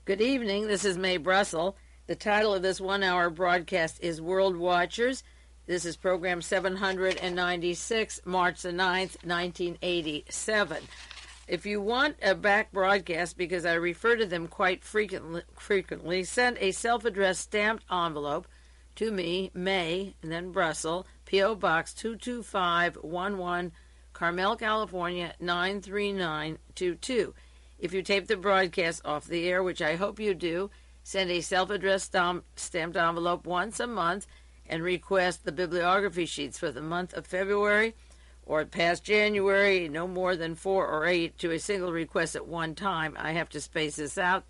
Good evening. This is Mae Brussell. The title of this one-hour broadcast is World Watchers. This is program 796, March the 9th, 1987. If you want a back broadcast, because I refer to them quite frequently, send a self-addressed stamped envelope to me, Mae, and then Brussell, P.O. Box 22511, Carmel, California, 93922. If you tape the broadcast off the air, which I hope you do, send a self-addressed stamped envelope once a month and request the bibliography sheets for the month of February or past January, no more than 4 or 8 to a single request at one time. I have to space this out,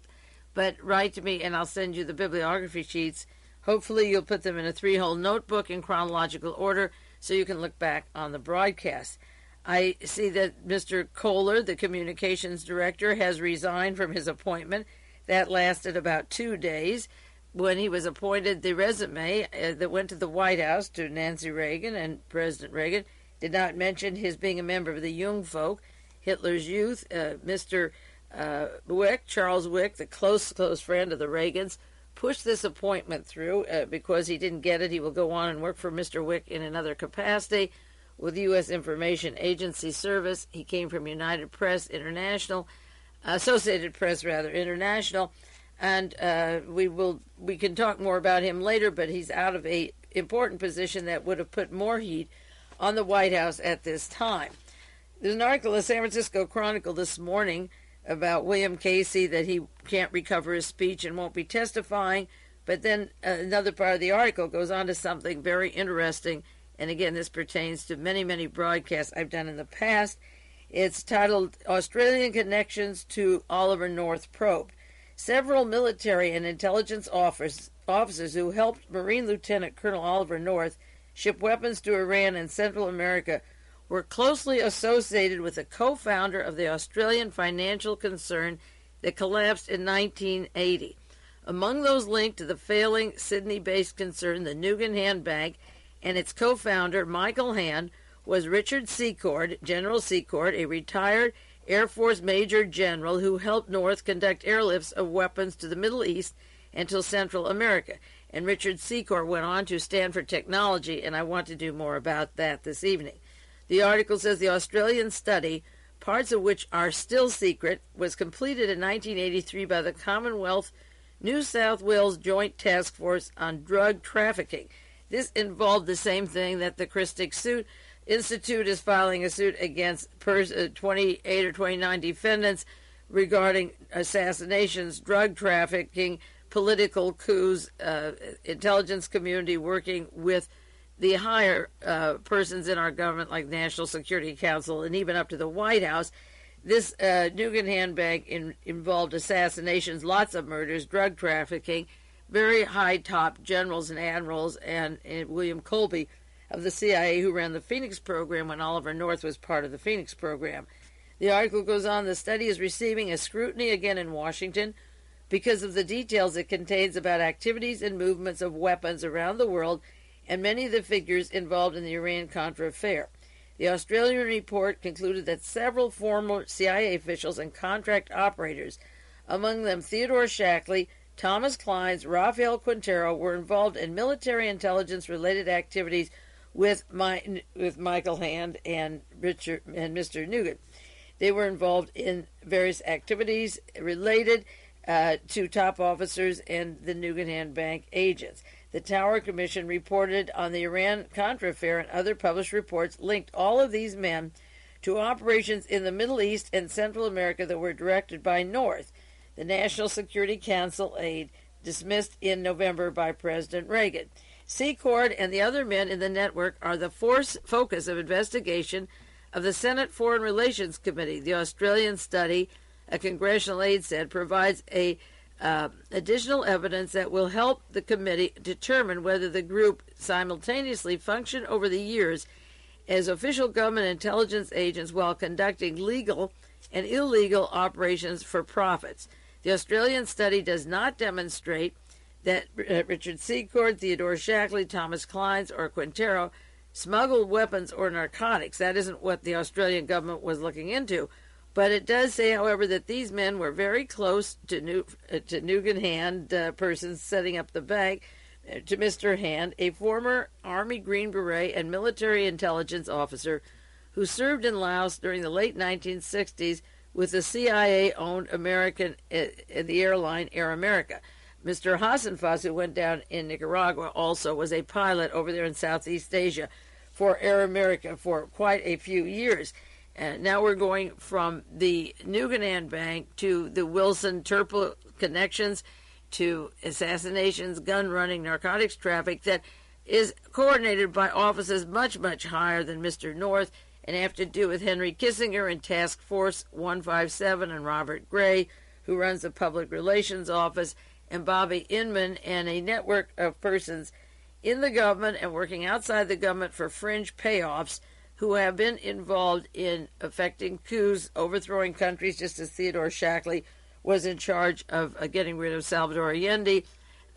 but write to me and I'll send you the bibliography sheets. Hopefully you'll put them in a 3-hole notebook in chronological order so you can look back on the broadcast. I see that Mr. Kohler, the communications director, has resigned from his appointment. That lasted about 2 days. When he was appointed, the resume that went to the White House, to Nancy Reagan and President Reagan, did not mention his being a member of the Jungfolk, Hitler's Youth. Mr. Wick, Charles Wick, the close friend of the Reagans, pushed this appointment through because he didn't get it. He will go on and work for Mr. Wick in another capacity with U.S. Information Agency Service. He came from Associated Press International, and we can talk more about him later, but he's out of a important position that would have put more heat on the White House at this time. There's an article in the San Francisco Chronicle this morning about William Casey, that he can't recover his speech and won't be testifying, but then another part of the article goes on to something very interesting. And again, this pertains to many, many broadcasts I've done in the past. It's titled Australian Connections to Oliver North Probe. Several military and intelligence officers who helped Marine Lieutenant Colonel Oliver North ship weapons to Iran and Central America were closely associated with the co-founder of the Australian financial concern that collapsed in 1980. Among those linked to the failing Sydney-based concern, the Nugan Hand Bank, and its co-founder, Michael Hand, was Richard Secord, General Secord, a retired Air Force Major General who helped North conduct airlifts of weapons to the Middle East and to Central America. And Richard Secord went on to Stanford Technology, and I want to do more about that this evening. The article says the Australian study, parts of which are still secret, was completed in 1983 by the Commonwealth New South Wales Joint Task Force on Drug Trafficking. This involved the same thing that the Christic Institute is filing a suit against 28 or 29 defendants regarding assassinations, drug trafficking, political coups, intelligence community working with the higher persons in our government like National Security Council and even up to the White House. This Nugan Hand Bank involved assassinations, lots of murders, drug trafficking, very high top generals and admirals, and William Colby of the CIA, who ran the Phoenix program when Oliver North was part of the Phoenix program. The article goes on, the study is receiving a scrutiny again in Washington because of the details it contains about activities and movements of weapons around the world and many of the figures involved in the Iran-Contra affair. The Australian report concluded that several former CIA officials and contract operators, among them Theodore Shackley, Thomas Cline, Rafael Quintero, were involved in military intelligence-related activities with Michael Hand and Richard and Mr. Nugan. They were involved in various activities related to top officers and the Nugan Hand Bank agents. The Tower Commission reported on the Iran-Contra affair, and other published reports linked all of these men to operations in the Middle East and Central America that were directed by North, the National Security Council aide dismissed in November by President Reagan. Secord and the other men in the network are the focus of investigation of the Senate Foreign Relations Committee. The Australian study, a congressional aide said, provides additional evidence that will help the committee determine whether the group simultaneously functioned over the years as official government intelligence agents while conducting legal and illegal operations for profits. The Australian study does not demonstrate that Richard Secord, Theodore Shackley, Thomas Cline, or Quintero smuggled weapons or narcotics. That isn't what the Australian government was looking into. But it does say, however, that these men were very close to Nugan Hand, persons setting up the bank, to Mr. Hand, a former Army Green Beret and military intelligence officer who served in Laos during the late 1960s with the CIA-owned the airline Air America. Mr. Hassanfaz, who went down in Nicaragua, also was a pilot over there in Southeast Asia for Air America for quite a few years. Now we're going from the Nugan Bank to the Wilson Turple connections to assassinations, gun running, narcotics traffic that is coordinated by offices much, much higher than Mr. North and have to do with Henry Kissinger and Task Force 157 and Robert Gray, who runs the Public Relations Office, and Bobby Inman, and a network of persons in the government and working outside the government for fringe payoffs who have been involved in effecting coups, overthrowing countries, just as Theodore Shackley was in charge of getting rid of Salvador Allende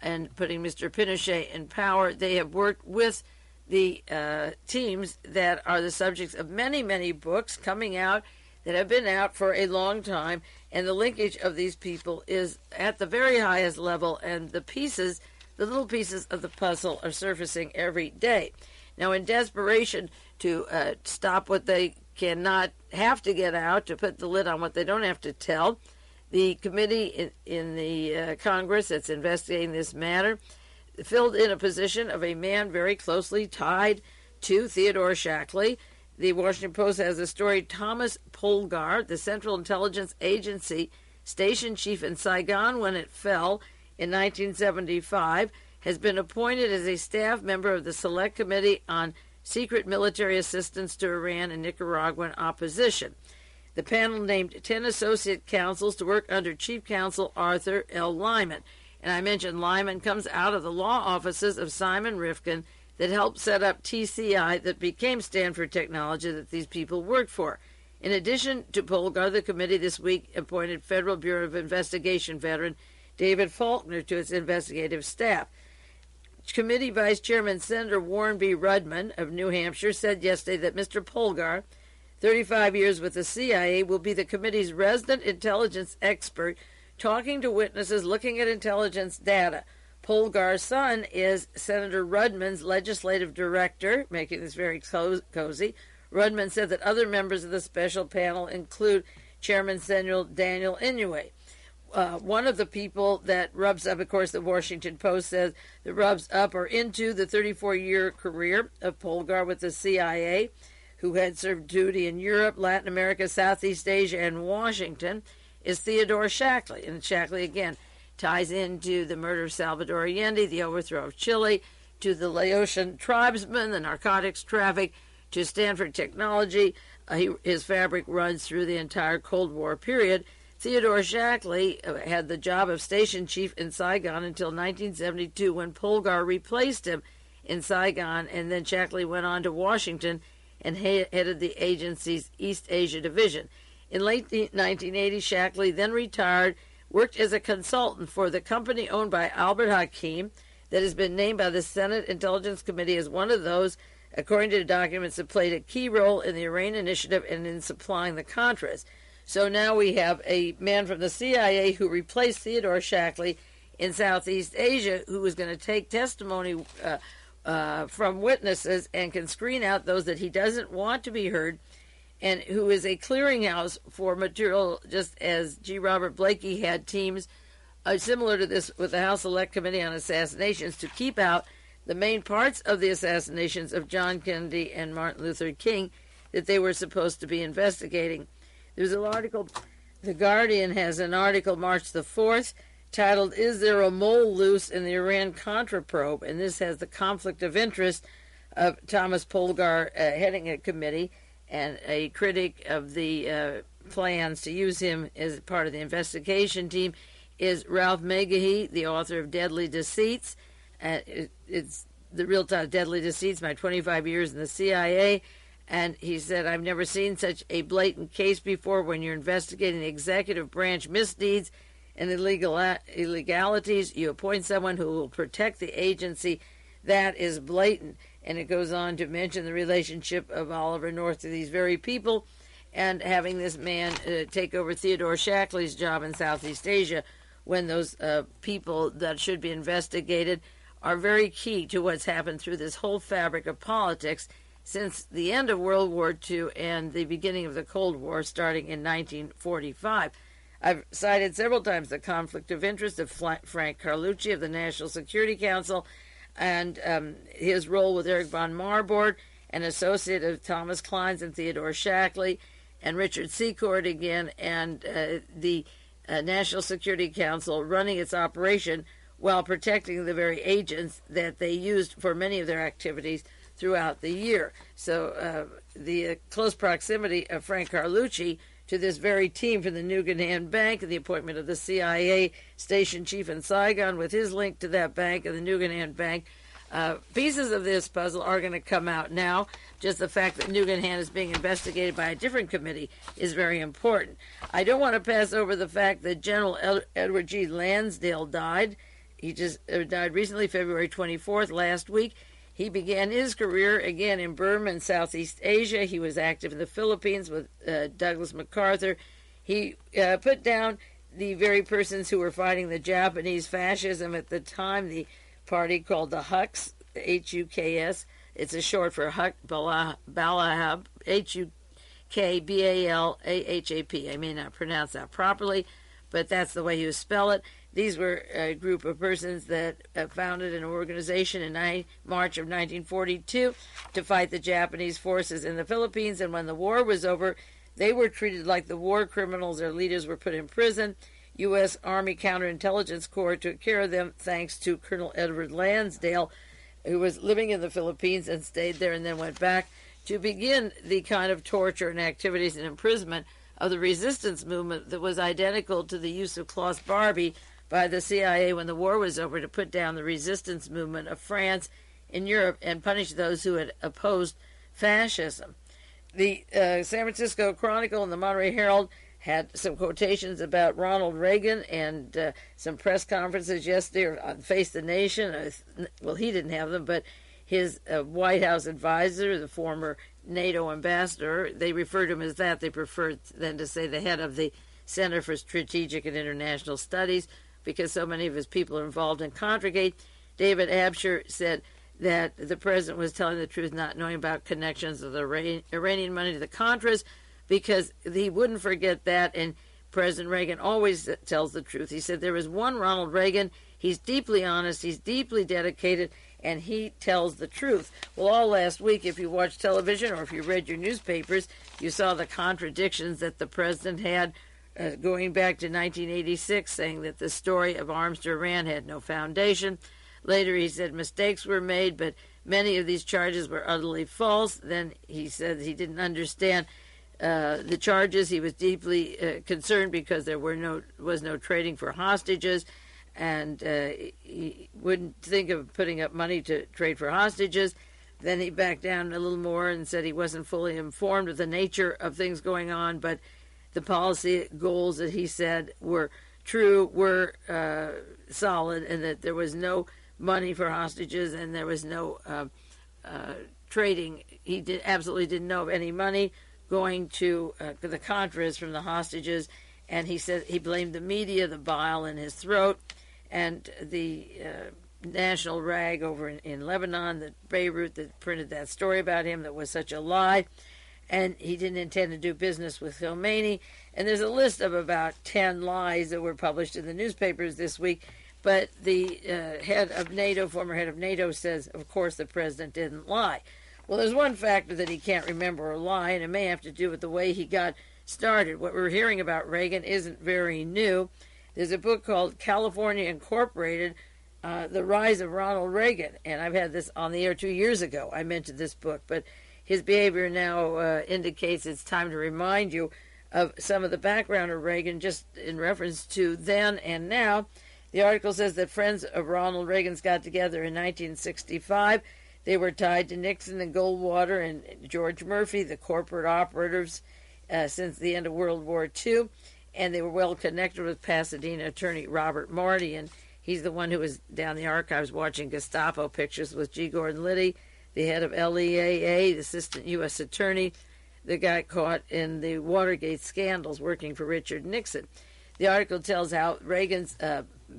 and putting Mr. Pinochet in power. They have worked with the teams that are the subjects of many, many books coming out that have been out for a long time, and the linkage of these people is at the very highest level, and the little pieces of the puzzle are surfacing every day. Now, in desperation to stop what they cannot have to get out, to put the lid on what they don't have to tell, the committee in the Congress that's investigating this matter filled in a position of a man very closely tied to Theodore Shackley. The Washington Post has a story. Thomas Polgar, the Central Intelligence Agency station chief in Saigon when it fell in 1975, has been appointed as a staff member of the Select Committee on Secret Military Assistance to Iran and Nicaraguan Opposition. The panel named 10 associate counsels to work under Chief Counsel Arthur L. Lyman. And I mentioned Lyman comes out of the law offices of Simon Rifkin that helped set up TCI that became Stanford Technology that these people worked for. In addition to Polgar, the committee this week appointed Federal Bureau of Investigation veteran David Faulkner to its investigative staff. Committee Vice Chairman Senator Warren B. Rudman of New Hampshire said yesterday that Mr. Polgar, 35 years with the CIA, will be the committee's resident intelligence expert, talking to witnesses, looking at intelligence data. Polgar's son is Senator Rudman's legislative director, making this very cozy. Rudman said that other members of the special panel include Chairman Senator Daniel Inouye. One of the people that rubs up, of course, the Washington Post says that rubs up or into the 34-year career of Polgar with the CIA, who had served duty in Europe, Latin America, Southeast Asia, and Washington, is Theodore Shackley. And Shackley, again, ties into the murder of Salvador Allende, the overthrow of Chile, to the Laotian tribesmen, the narcotics traffic, to Stanford Technology. His fabric runs through the entire Cold War period. Theodore Shackley had the job of station chief in Saigon until 1972 when Polgar replaced him in Saigon, and then Shackley went on to Washington and headed the agency's East Asia division. In late 1980, Shackley then retired, worked as a consultant for the company owned by Albert Hakim that has been named by the Senate Intelligence Committee as one of those, according to the documents, that played a key role in the Iran initiative and in supplying the Contras. So now we have a man from the CIA who replaced Theodore Shackley in Southeast Asia, who is going to take testimony from witnesses and can screen out those that he doesn't want to be heard, and who is a clearinghouse for material, just as G. Robert Blakey had teams similar to this with the House Select Committee on Assassinations to keep out the main parts of the assassinations of John Kennedy and Martin Luther King that they were supposed to be investigating. There's an article, The Guardian has an article March the 4th titled, "Is There a Mole Loose in the Iran-Contra Probe?" And this has the conflict of interest of Thomas Polgar heading a committee and a critic of the plans to use him as part of the investigation team is Ralph Megahy, the author of Deadly Deceits. It's the real title, Deadly Deceits, My 25 Years in the CIA. And he said, "I've never seen such a blatant case before when you're investigating the executive branch misdeeds and illegalities. You appoint someone who will protect the agency. That is blatant." And it goes on to mention the relationship of Oliver North to these very people and having this man take over Theodore Shackley's job in Southeast Asia, when those people that should be investigated are very key to what's happened through this whole fabric of politics since the end of World War II and the beginning of the Cold War starting in 1945. I've cited several times the conflict of interest of Frank Carlucci of the National Security Council and his role with Erich von Marburg, an associate of Thomas Cline's and Theodore Shackley, and Richard Secord again, and the National Security Council running its operation while protecting the very agents that they used for many of their activities throughout the year. So the close proximity of Frank Carlucci to this very team from the Nugan Bank and the appointment of the CIA station chief in Saigon with his link to that bank and the Nugan Bank, pieces of this puzzle are going to come out now. Just the fact that Nugan is being investigated by a different committee is very important. I don't want to pass over the fact that General Edward G. Lansdale died. He just died recently, February 24th, last week. He began his career again in Burma and Southeast Asia. He was active in the Philippines with Douglas MacArthur. He put down the very persons who were fighting the Japanese fascism at the time, the party called the Huks, H-U-K-S. It's a short for Huk Balahab, H-U-K-B-A-L-A-H-A-P. I may not pronounce that properly, but that's the way you spell it. These were a group of persons that founded an organization in March of 1942 to fight the Japanese forces in the Philippines, and when the war was over, they were treated like the war criminals. Their leaders were put in prison. U.S. Army Counterintelligence Corps took care of them thanks to Colonel Edward Lansdale, who was living in the Philippines and stayed there and then went back to begin the kind of torture and activities and imprisonment of the resistance movement that was identical to the use of Klaus Barbie by the CIA when the war was over to put down the resistance movement of France in Europe and punish those who had opposed fascism. The San Francisco Chronicle and the Monterey Herald had some quotations about Ronald Reagan and some press conferences yesterday on Face the Nation. Well, he didn't have them, but his White House advisor, the former NATO ambassador, they refer to him as that. They prefer than to say the head of the Center for Strategic and International Studies, because so many of his people are involved in Contragate. David Absher said that the president was telling the truth, not knowing about connections of the Iranian money to the Contras, because he wouldn't forget that, and President Reagan always tells the truth. He said there is one Ronald Reagan. He's deeply honest, he's deeply dedicated, and he tells the truth. Well, all last week, if you watched television or if you read your newspapers, you saw the contradictions that the president had going back to 1986, saying that the story of arms to Iran had no foundation. Later he said mistakes were made, but many of these charges were utterly false. Then he said he didn't understand the charges. He was deeply concerned because there was no trading for hostages, and he wouldn't think of putting up money to trade for hostages. Then he backed down a little more and said he wasn't fully informed of the nature of things going on, but the policy goals that he said were true, were solid, and that there was no money for hostages and there was no trading. He absolutely didn't know of any money going to the Contras from the hostages, and he said he blamed the media, the bile in his throat, and the national rag over in Lebanon, the Beirut, that printed that story about him that was such a lie. And he didn't intend to do business with Khomeini. And there's a list of about 10 lies that were published in the newspapers this week. But the head of NATO, former head of NATO, says, of course, the president didn't lie. Well, there's one factor that he can't remember or lie, and it may have to do with the way he got started. What we're hearing about Reagan isn't very new. There's a book called California Incorporated, The Rise of Ronald Reagan. And I've had this on the air 2 years ago. I mentioned this book, but his behavior now indicates it's time to remind you of some of the background of Reagan, just in reference to then and now. The article says that friends of Ronald Reagan's got together in 1965. They were tied to Nixon and Goldwater and George Murphy, the corporate operatives since the end of World War II, and they were well connected with Pasadena attorney Robert Marty, and he's the one who was down the archives watching Gestapo pictures with G. Gordon Liddy, the head of LEAA, the assistant U.S. attorney, that got caught in the Watergate scandals working for Richard Nixon. The article tells how Reagan's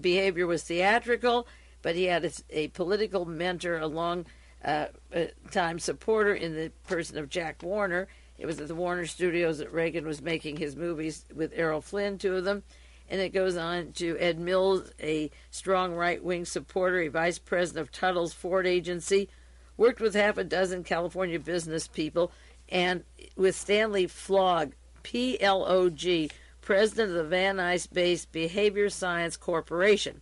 behavior was theatrical, but he had a political mentor, a long-time supporter in the person of Jack Warner. It was at the Warner Studios that Reagan was making his movies with Errol Flynn, two of them. And it goes on to Ed Mills, a strong right-wing supporter, a vice president of Tuttle's Ford agency, worked with half a dozen California business people, and with Stanley Flog, P-L-O-G, president of the Van Nuys-based Behavior Science Corporation.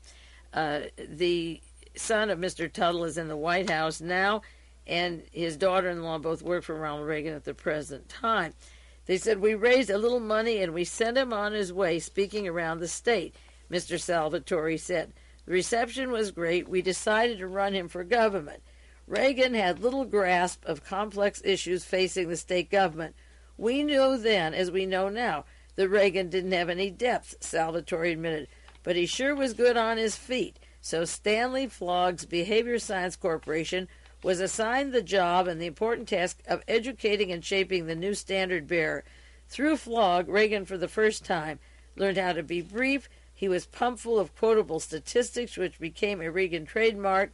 The son of Mr. Tuttle is in the White House now, and his daughter-in-law both work for Ronald Reagan at the present time. They said, "We raised a little money and we sent him on his way, speaking around the state," Mr. Salvatore said. "The reception was great. We decided to run him for government. Reagan had little grasp of complex issues facing the state government. We knew then, as we know now, that Reagan didn't have any depth," Salvatore admitted, "but he sure was good on his feet." So Stanley Flogg's Behavior Science Corporation was assigned the job and the important task of educating and shaping the new standard bearer. Through Flog, Reagan, for the first time, learned how to be brief. He was pumped full of quotable statistics, which became a Reagan trademark.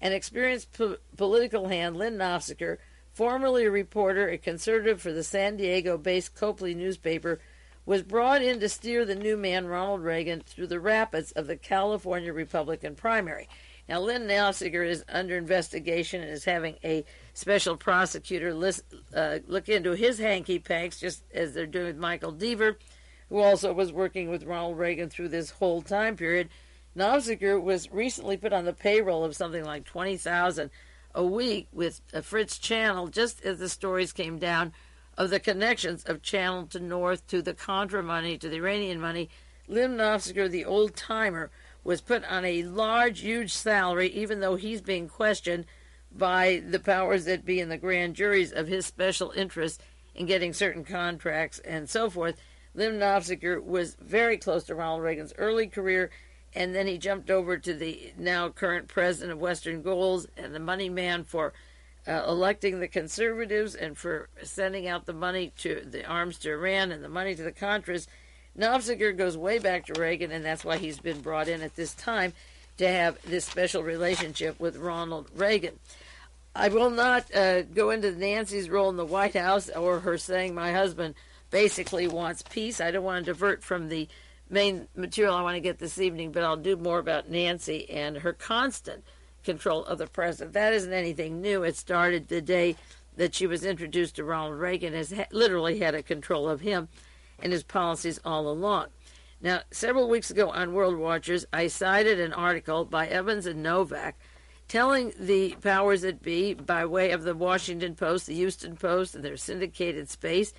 An experienced political hand, Lynn Nofziger, formerly a reporter, a conservative for the San Diego-based Copley newspaper, was brought in to steer the new man, Ronald Reagan, through the rapids of the California Republican primary. Now, Lynn Nofziger is under investigation and is having a special prosecutor look into his hanky-panks, just as they're doing with Michael Deaver, who also was working with Ronald Reagan through this whole time period. Nofziger was recently put on the payroll of something like $20,000 a week with Fritz Chanell, just as the stories came down of the connections of Chanell to North, to the Contra money, to the Iranian money. Lynn Nofziger, the old-timer, was put on a huge salary, even though he's being questioned by the powers that be in the grand juries of his special interest in getting certain contracts and so forth. Lynn Nofziger was very close to Ronald Reagan's early career, and then he jumped over to the now current president of Western Goals and the money man for electing the conservatives and for sending out the money to the arms to Iran and the money to the Contras. Nofziger goes way back to Reagan, and that's why he's been brought in at this time to have this special relationship with Ronald Reagan. I will not go into Nancy's role in the White House or her saying my husband basically wants peace. I don't want to divert from the main material I want to get this evening, but I'll do more about Nancy and her constant control of the president. That isn't anything new. It started the day that she was introduced to Ronald Reagan, has literally had a control of him and his policies all along. Now, several weeks ago on World Watchers, I cited an article by Evans and Novak telling the powers that be, by way of the Washington Post, the Houston Post, and their syndicated space,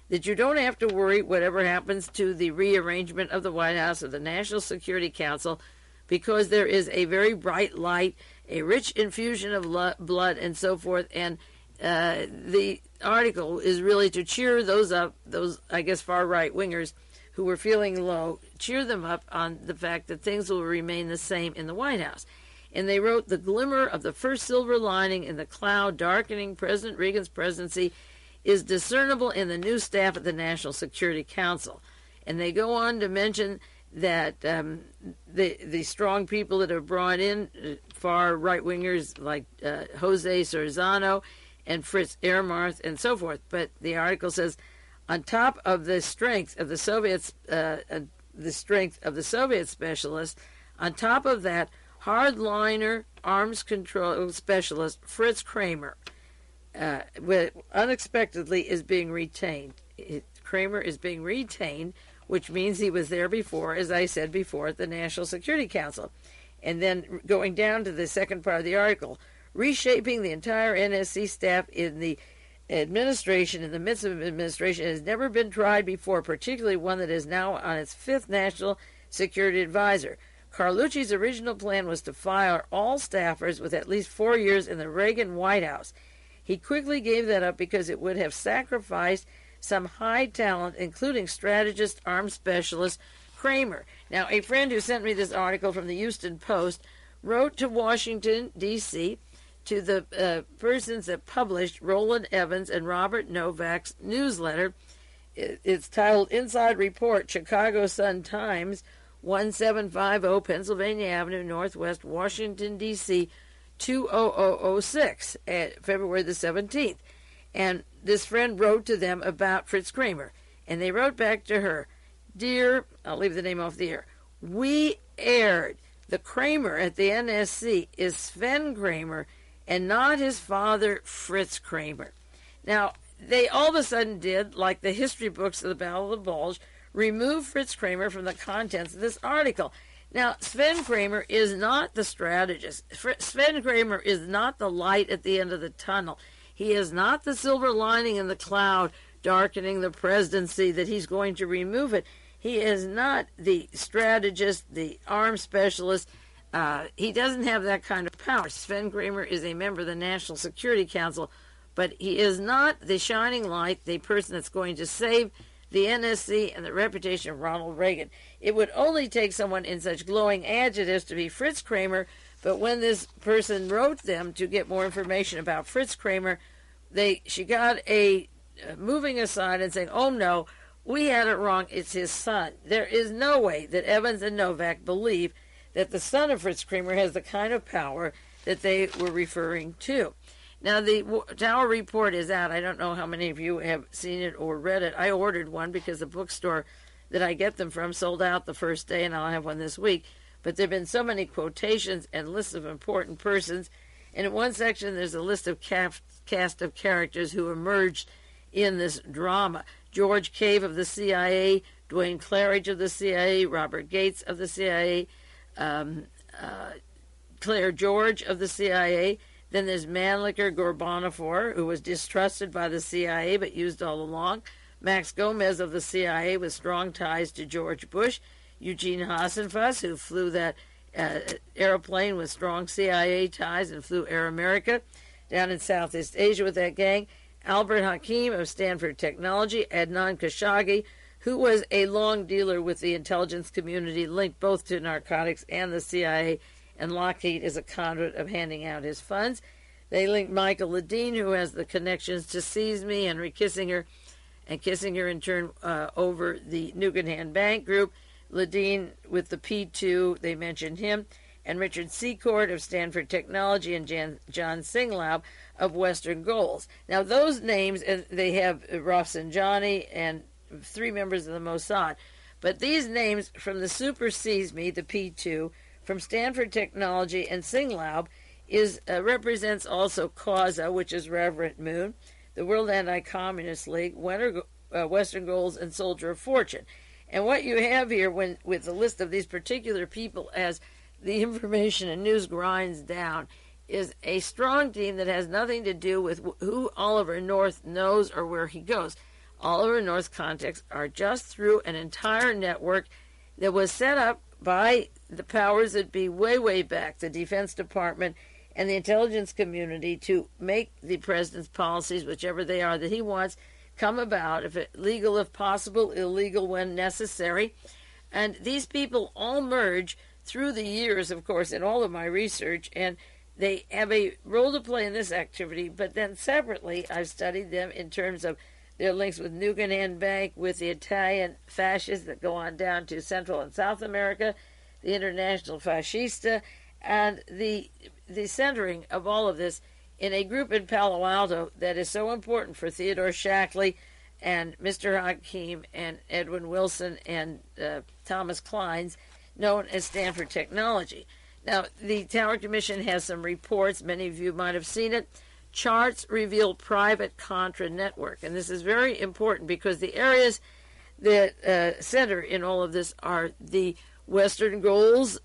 that you don't have to worry whatever happens to the rearrangement of the White House or the National Security Council, because there is a very bright light, a rich infusion of blood, and so forth. And the article is really to cheer those up, those, I guess, far-right wingers who were feeling low, cheer them up on the fact that things will remain the same in the White House. And they wrote, "The glimmer of the first silver lining in the cloud darkening President Reagan's presidency is discernible in the new staff at the National Security Council." And they go on to mention that the strong people that are brought in, far right-wingers like Jose Sorzano and Fritz Ermarth and so forth. But the article says, on top of the strength of the Soviets, specialists, on top of that, hardliner arms control specialist Fritz Kramer unexpectedly is being retained. Kramer is being retained, which means he was there before, as I said before, at the National Security Council. And then going down to the second part of the article, reshaping the entire NSC staff in the administration, in the midst of administration, has never been tried before, particularly one that is now on its fifth national security advisor. Carlucci's original plan was to fire all staffers with at least 4 years in the Reagan White House. He quickly gave that up because it would have sacrificed some high talent, including strategist, arms specialist Kramer. Now, a friend who sent me this article from the Houston Post wrote to Washington, D.C., to the persons that published Roland Evans and Robert Novak's newsletter. It's titled Inside Report, Chicago Sun-Times, 1750 Pennsylvania Avenue, Northwest, Washington, D.C., 20006, at February the 17th. And this friend wrote to them about Fritz Kramer. And they wrote back to her, Dear, I'll leave the name off the air, we aired. The Kramer at the NSC is Sven Kramer and not his father, Fritz Kramer. Now, they all of a sudden did, like the history books of the Battle of the Bulge, remove Fritz Kramer from the contents of this article. Now, Sven Kramer is not the strategist. Sven Kramer is not the light at the end of the tunnel. He is not the silver lining in the cloud darkening the presidency that he's going to remove it. He is not the strategist, the arms specialist. He doesn't have that kind of power. Sven Kramer is a member of the National Security Council, but he is not the shining light, the person that's going to save the NSC and the reputation of Ronald Reagan. It would only take someone in such glowing adjectives to be Fritz Kramer, but when this person wrote them to get more information about Fritz Kramer, she got a moving aside and saying, oh no, we had it wrong, it's his son. There is no way that Evans and Novak believe that the son of Fritz Kramer has the kind of power that they were referring to. Now, the Tower Report is out. I don't know how many of you have seen it or read it. I ordered one because the bookstore that I get them from sold out the first day, and I'll have one this week. But there have been so many quotations and lists of important persons. And in one section, there's a list of cast of characters who emerged in this drama. George Cave of the CIA, Dwayne Claridge of the CIA, Robert Gates of the CIA, Claire George of the CIA. Then there's Mannlicher Gorbanifar, who was distrusted by the CIA but used all along. Max Gomez of the CIA with strong ties to George Bush. Eugene Hassenfuss, who flew that airplane with strong CIA ties and flew Air America down in Southeast Asia with that gang. Albert Hakim of Stanford Technology. Adnan Khashoggi, who was a long dealer with the intelligence community linked both to narcotics and the CIA, and Lockheed is a conduit of handing out his funds. They linked Michael Ledeen, who has the connections to SeaSme, Henry Kissinger, and Kissinger in turn over the Nugan Bank Group. Ledeen with the P2, they mentioned him, and Richard Secord of Stanford Technology and John Singlaub of Western Goals. Now those names, and they have Rafsanjani and 3 members of the Mossad, but these names from the Super SeaSme, the P2, from Stanford Technology and Singlaub represents also CAUSA, which is Reverend Moon, the World Anti-Communist League, Western Goals, and Soldier of Fortune. And what you have here with the list of these particular people as the information and news grinds down is a strong team that has nothing to do with who Oliver North knows or where he goes. Oliver North's contacts are just through an entire network that was set up by the powers that be way, way back, the Defense Department and the intelligence community, to make the president's policies, whichever they are that he wants, come about, if legal if possible, illegal when necessary. And these people all merge through the years, of course, in all of my research, and they have a role to play in this activity, but then separately I've studied them in terms of their links with Nugan Bank, with the Italian fascists that go on down to Central and South America, the International Fascista, and the centering of all of this in a group in Palo Alto that is so important for Theodore Shackley and Mr. Hakim and Edwin Wilson and Thomas Clines, known as Stanford Technology. Now, the Tower Commission has some reports. Many of you might have seen it. Charts reveal private Contra network. And this is very important because the areas that center in all of this are the Western Goals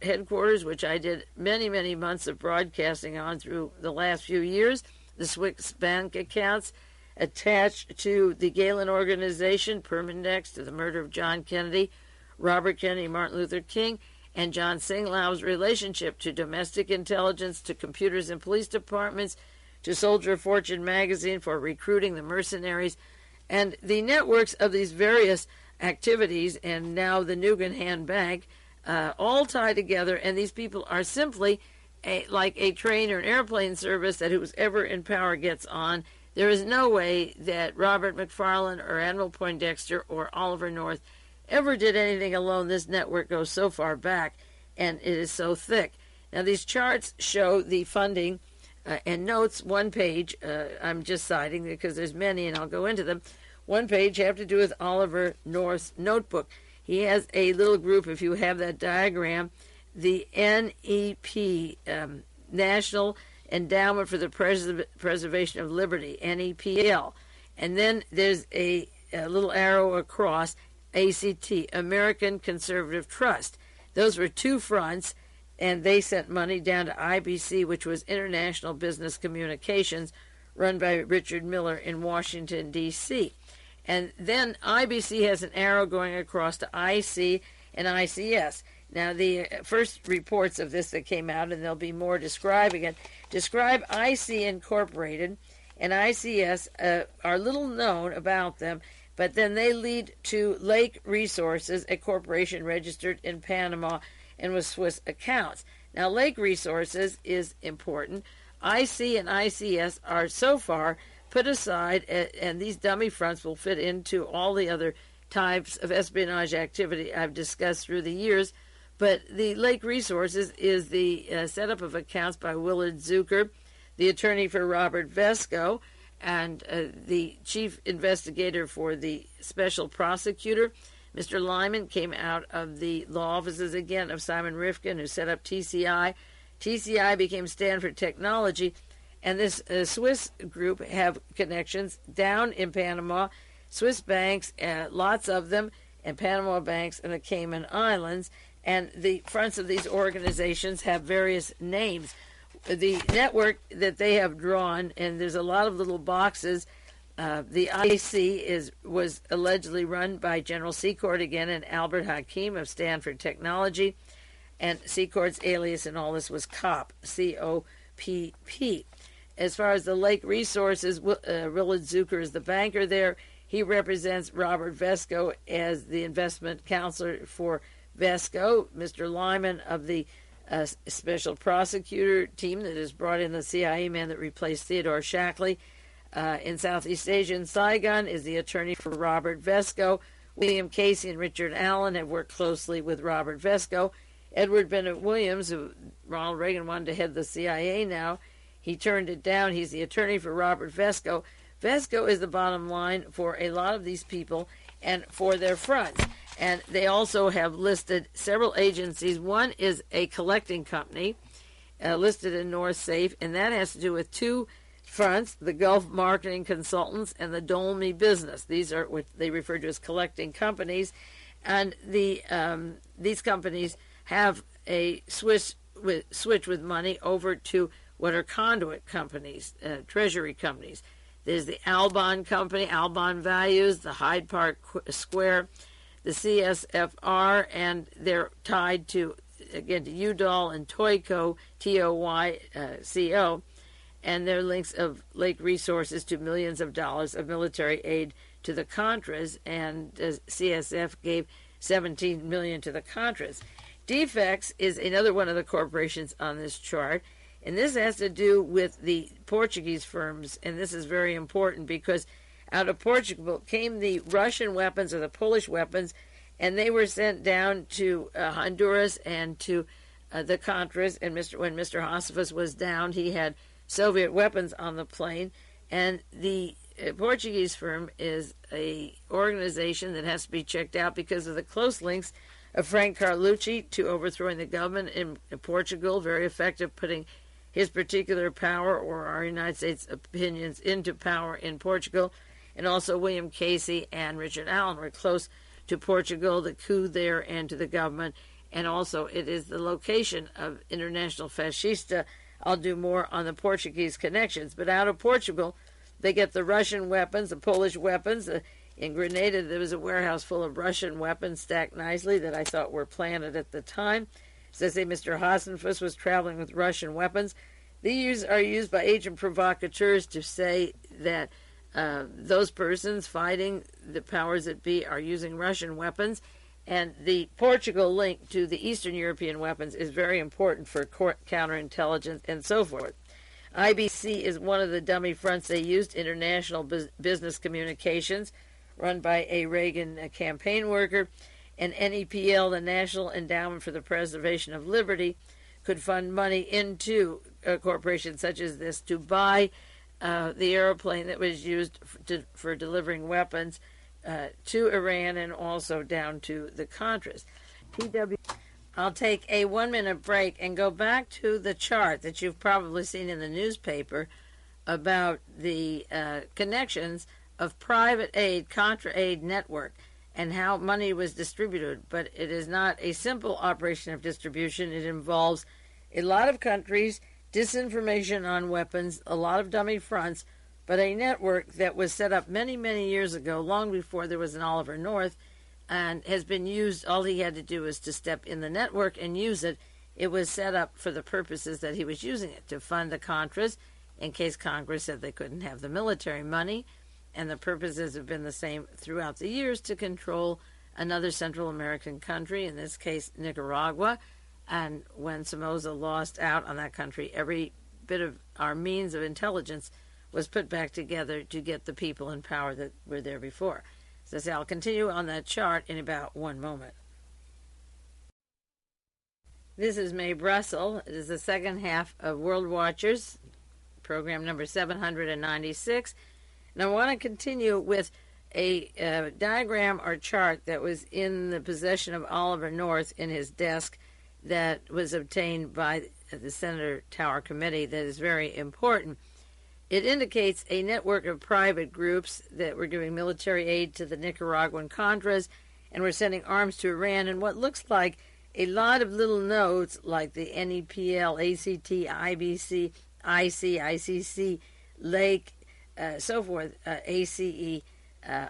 headquarters, which I did many, many months of broadcasting on through the last few years, the Swiss bank accounts attached to the Galen organization, Permindex, to the murder of John Kennedy, Robert Kennedy, Martin Luther King, and John Singlaub's relationship to domestic intelligence, to computers in police departments, to Soldier of Fortune magazine for recruiting the mercenaries, and the networks of these various activities, and now the Nugan Bank, all tie together, and these people are simply like a train or an airplane service that who's ever in power gets on. There is no way that Robert McFarlane or Admiral Poindexter or Oliver North ever did anything alone. This network goes so far back, and it is so thick. Now, these charts show the funding and notes. One page, I'm just citing because there's many, and I'll go into them. One page have to do with Oliver North's notebook. He has a little group, if you have that diagram, the NEP, National Endowment for the Preservation of Liberty, NEPL. And then there's a little arrow across, ACT, American Conservative Trust. Those were two fronts, and they sent money down to IBC, which was International Business Communications, run by Richard Miller in Washington, D.C. And then IBC has an arrow going across to IC and ICS. Now, the first reports of this that came out, and there'll be more describing it, describe IC Incorporated and ICS are little known about them, but then they lead to Lake Resources, a corporation registered in Panama and with Swiss accounts. Now, Lake Resources is important. IC and ICS are so far put aside, and these dummy fronts will fit into all the other types of espionage activity I've discussed through the years. But the Lake Resources is the setup of accounts by Willard Zucker, the attorney for Robert Vesco, and the chief investigator for the special prosecutor. Mr. Lyman came out of the law offices again of Simon Rifkin, who set up TCI. TCI became Stanford Technology, and this Swiss group have connections down in Panama, Swiss banks, lots of them, and Panama banks in the Cayman Islands. And the fronts of these organizations have various names. The network that they have drawn, and there's a lot of little boxes. The IC was allegedly run by General Secord again and Albert Hakim of Stanford Technology, and Secord's alias in all this was COPP, C-O-P-P. As far as the Lake Resources, Willard Zucker is the banker there. He represents Robert Vesco as the investment counselor for Vesco. Mr. Lyman of the special prosecutor team that has brought in the CIA man that replaced Theodore Shackley in Southeast Asia and Saigon is the attorney for Robert Vesco. William Casey and Richard Allen have worked closely with Robert Vesco. Edward Bennett Williams, who Ronald Reagan wanted to head the CIA now, he turned it down. He's the attorney for Robert Vesco. Vesco is the bottom line for a lot of these people and for their fronts. And they also have listed several agencies. One is a collecting company listed in North Safe, and that has to do with two fronts, the Gulf Marketing Consultants and the Dolmy Business. These are what they refer to as collecting companies. And these companies have a switch with money over to what are conduit companies, treasury companies. There's the Albon Company, Albon Values, the Hyde Park Square, the CSFR, and they're tied to, again, to Udall and Toyco, T-O-Y-C-O, and their links of Lake Resources to millions of dollars of military aid to the Contras, and CSF gave $17 million to the Contras. Defex is another one of the corporations on this chart, and this has to do with the Portuguese firms, and this is very important because out of Portugal came the Russian weapons or the Polish weapons, and they were sent down to Honduras and to the Contras. And when Mr. Josephus was down, he had Soviet weapons on the plane. And the Portuguese firm is a organization that has to be checked out because of the close links of Frank Carlucci to overthrowing the government in Portugal, very effective putting his particular power or our United States opinions into power in Portugal. And also William Casey and Richard Allen were close to Portugal, the coup there, and to the government. And also it is the location of International Fascista. I'll do more on the Portuguese connections. But out of Portugal, they get the Russian weapons, the Polish weapons. In Grenada, there was a warehouse full of Russian weapons stacked nicely that I thought were planted at the time. So they say Mr. Josephus was traveling with Russian weapons. These are used by agent provocateurs to say that those persons fighting the powers that be are using Russian weapons. And the Portugal link to the Eastern European weapons is very important for counterintelligence and so forth. IBC is one of the dummy fronts they used, international business communications, run by a Reagan campaign worker. And NEPL, the National Endowment for the Preservation of Liberty, could fund money into corporations such as this to buy the airplane that was used for delivering weapons to Iran and also down to the Contras. I'll take a 1-minute break and go back to the chart that you've probably seen in the newspaper about the connections of private aid, contra aid network, and how money was distributed. But it is not a simple operation of distribution. It involves a lot of countries, disinformation on weapons, a lot of dummy fronts, but a network that was set up many, many years ago, long before there was an Oliver North, and has been used. All he had to do was to step in the network and use it. It was set up for the purposes that he was using it, to fund the Contras, in case Congress said they couldn't have the military money, and the purposes have been the same throughout the years, to control another Central American country, in this case Nicaragua. And when Somoza lost out on that country, every bit of our means of intelligence was put back together to get the people in power that were there before. So I'll continue on that chart in about 1 moment. This is Mae Brussell. It is the second half of World Watchers, program number 796. And I want to continue with a diagram or chart that was in the possession of Oliver North in his desk, that was obtained by the Senator Tower Committee, that is very important. It indicates a network of private groups that were giving military aid to the Nicaraguan Contras and were sending arms to Iran, and what looks like a lot of little nodes like the NEPL, ACT, IBC, IC, ICC, Lake, so forth, ACE,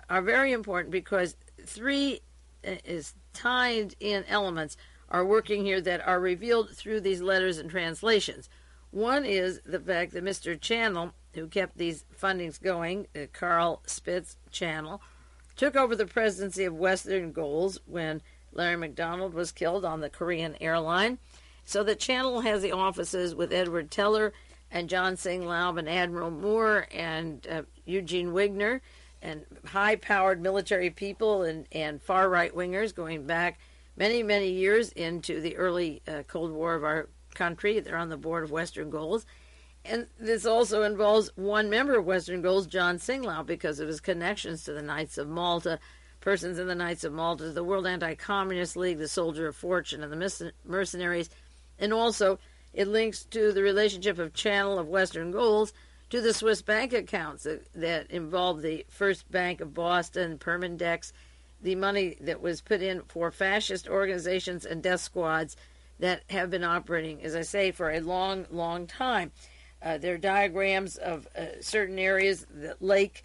are very important, because three is tied in elements are working here that are revealed through these letters and translations. One is the fact that Mr. Chanell, who kept these fundings going, Carl Spitz Chanell, took over the presidency of Western Goals when Larry McDonald was killed on the Korean airline. So that Chanell has the offices with Edward Teller and John Singlaub and Admiral Moore and Eugene Wigner, and high-powered military people and far right-wingers going back many, many years into the early Cold War of our country. They're on the board of Western Goals. And this also involves one member of Western Goals, John Singlaub, because of his connections to the Knights of Malta, persons in the Knights of Malta, the World Anti-Communist League, the Soldier of Fortune, and the mercenaries. And also, it links to the relationship of Chanell of Western Goals to the Swiss bank accounts that involve the First Bank of Boston, Permindex, the money that was put in for fascist organizations and death squads that have been operating, as I say, for a long, long time. There are diagrams of certain areas. The Lake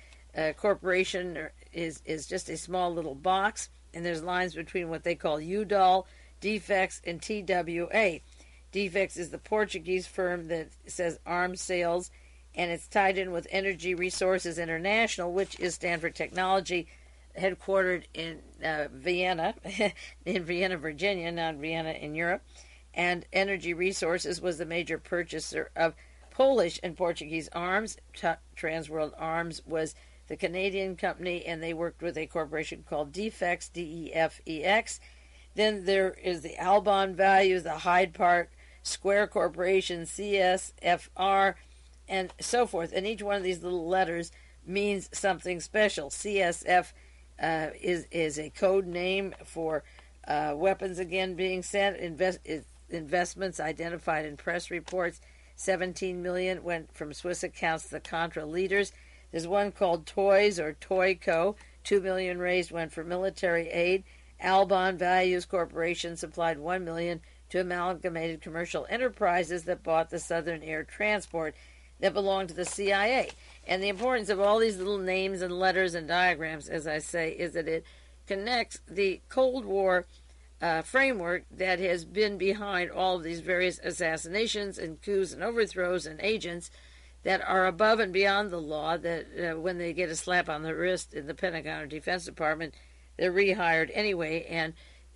Corporation is just a small little box, and there's lines between what they call UDOL, Defex, and TWA. Defex is the Portuguese firm that says arms sales, and it's tied in with Energy Resources International, which is Stanford Technology, headquartered in Vienna, in Vienna, Virginia, not Vienna in Europe. And Energy Resources was the major purchaser of Polish and Portuguese arms. Transworld Arms was the Canadian company, and they worked with a corporation called Defex, D-E-F-E-X. Then there is the Albon Values, the Hyde Park Square Corporation, CSFR, and so forth. And each one of these little letters means something special. CSF is a code name for weapons again being sent. Investments identified in press reports. 17 million went from Swiss accounts to the Contra leaders. There's one called Toys or Toyco. 2 million raised went for military aid. Albon Values Corporation supplied 1 million to Amalgamated Commercial Enterprises that bought the Southern Air Transport that belonged to the CIA. And the importance of all these little names and letters and diagrams, as I say, is that it connects the Cold War framework that has been behind all of these various assassinations and coups and overthrows and agents that are above and beyond the law, that when they get a slap on the wrist in the Pentagon or Defense Department, they're rehired anyway, and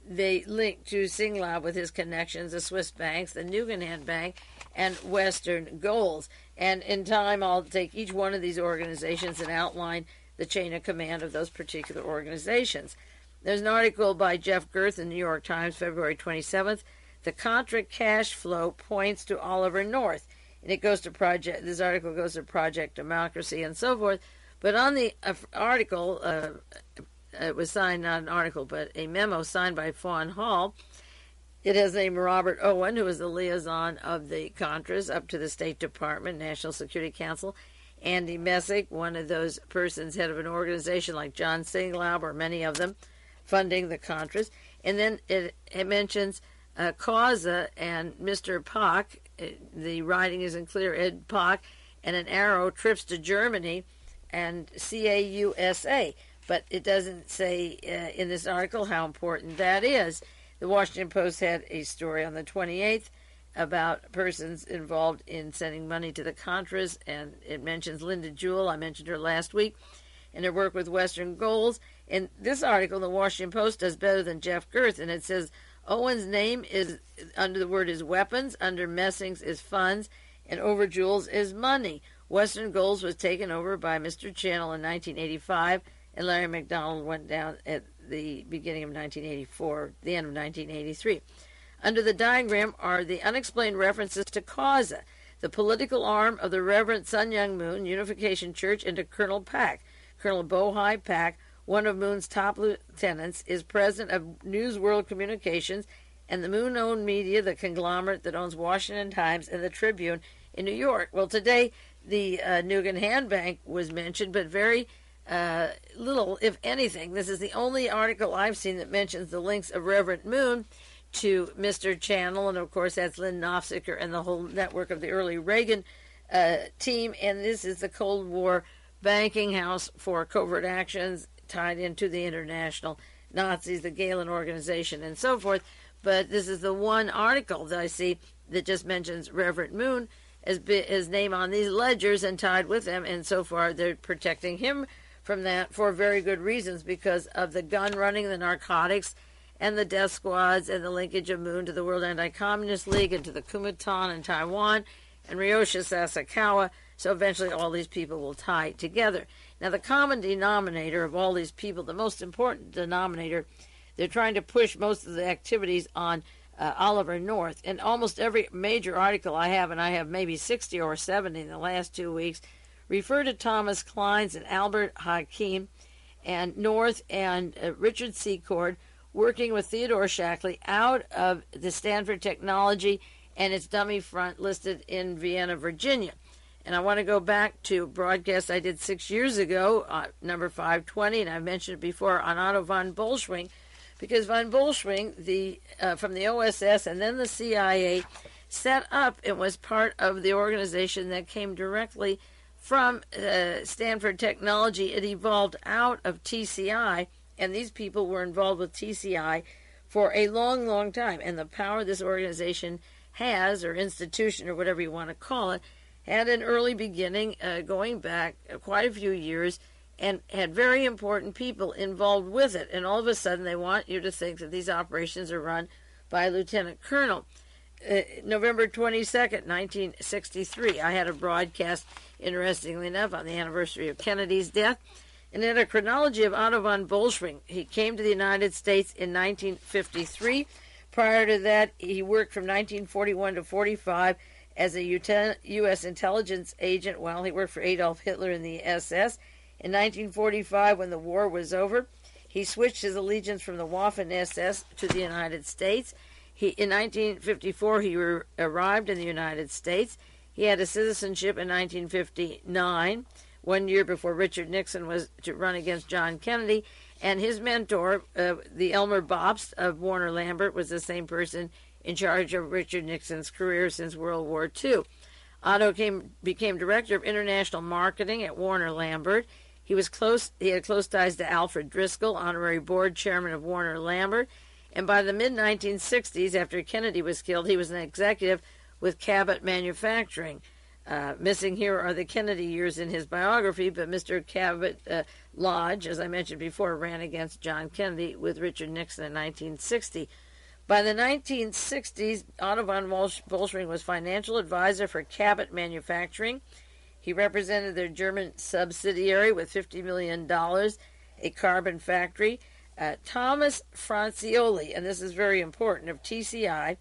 they linked to Singlab with his connections, the Swiss banks, the Guggenheim Bank, and Western Goals. And in time, I'll take each one of these organizations and outline the chain of command of those particular organizations. There's an article by Jeff Girth in the New York Times, February 27th. The Contra cash flow points to Oliver North. And it goes to this article goes to Project Democracy and so forth. But on the article, it was signed, not an article, but a memo signed by Fawn Hall. It has named Robert Owen, who is the liaison of the Contras up to the State Department, National Security Council. Andy Messick, one of those persons, head of an organization like John Singlab or many of them, funding the Contras. And then it mentions Causa and Mr. Pock. The writing isn't clear. Ed Pock and an arrow trips to Germany and CAUSA. But it doesn't say in this article how important that is. The Washington Post had a story on the 28th about persons involved in sending money to the Contras, and it mentions Linda Jewell. I mentioned her last week, and her work with Western Goals. And this article, the Washington Post, does better than Jeff Girth, and it says Owen's name is under the word is weapons, under Messing's is funds, and over Jewell's is money. Western Goals was taken over by Mr. Chanell in 1985, and Larry McDonald went down at the beginning of 1984, the end of 1983. Under the diagram are the unexplained references to Causa, the political arm of the Reverend Sun Myung Moon Unification Church, and to Colonel Pak. Colonel Bohai Pak, one of Moon's top lieutenants, is president of News World Communications and the Moon-owned media, the conglomerate that owns Washington Times and the Tribune in New York. Well, today the Guggenheim Bank was mentioned, but very little, if anything. This is the only article I've seen that mentions the links of Reverend Moon to Mr. Chanell, and of course that's Lynn Nofziger and the whole network of the early Reagan team, and this is the Cold War banking house for covert actions tied into the international Nazis, the Galen organization, and so forth. But this is the one article that I see that just mentions Reverend Moon as his name on these ledgers and tied with them, and so far they're protecting him from that for very good reasons, because of the gun running, the narcotics, and the death squads, and the linkage of Moon to the World Anti-Communist League and to the Kuomintang in Taiwan and Ryosha Sasakawa. So eventually all these people will tie together. Now the common denominator of all these people, the most important denominator, they're trying to push most of the activities on Oliver North. And almost every major article I have, and I have maybe 60 or 70 in the last 2 weeks, refer to Thomas Clines and Albert Hakim and North and Richard Secord working with Theodore Shackley out of the Stanford Technology and its dummy front listed in Vienna, Virginia. And I want to go back to a broadcast I did 6 years ago, number 520, and I've mentioned it before, on Otto von Bolschschwing, because von Bolschschwing, from the OSS and then the CIA, set up and was part of the organization that came directly from Stanford Technology. It evolved out of TCI, and these people were involved with TCI for a long, long time. And the power this organization has, or institution, or whatever you want to call it, had an early beginning going back quite a few years, and had very important people involved with it. And all of a sudden they want you to think that these operations are run by a lieutenant colonel. November 22nd, 1963, I had a broadcast, interestingly enough, on the anniversary of Kennedy's death, and in a chronology of Otto von Bolschschwing. He came to the United States in 1953. Prior to that, he worked from 1941 to 45 as a U.S. intelligence agent while he worked for Adolf Hitler in the SS. In 1945, when the war was over, he switched his allegiance from the Waffen-SS to the United States. In 1954, he arrived in the United States. He had a citizenship in 1959, 1 year before Richard Nixon was to run against John Kennedy. And his mentor, the Elmer Bobst of Warner Lambert, was the same person in charge of Richard Nixon's career since World War II. Otto became director of international marketing at Warner Lambert. He had close ties to Alfred Driscoll, honorary board chairman of Warner Lambert. And by the mid-1960s, after Kennedy was killed, he was an executive with Cabot Manufacturing. Missing here are the Kennedy years in his biography, but Mr. Cabot Lodge, as I mentioned before, ran against John Kennedy with Richard Nixon in 1960. By the 1960s, Otto von Bolschschwing was financial advisor for Cabot Manufacturing. He represented their German subsidiary with $50 million, a carbon factory. Thomas Francioli, and this is very important, of TCI,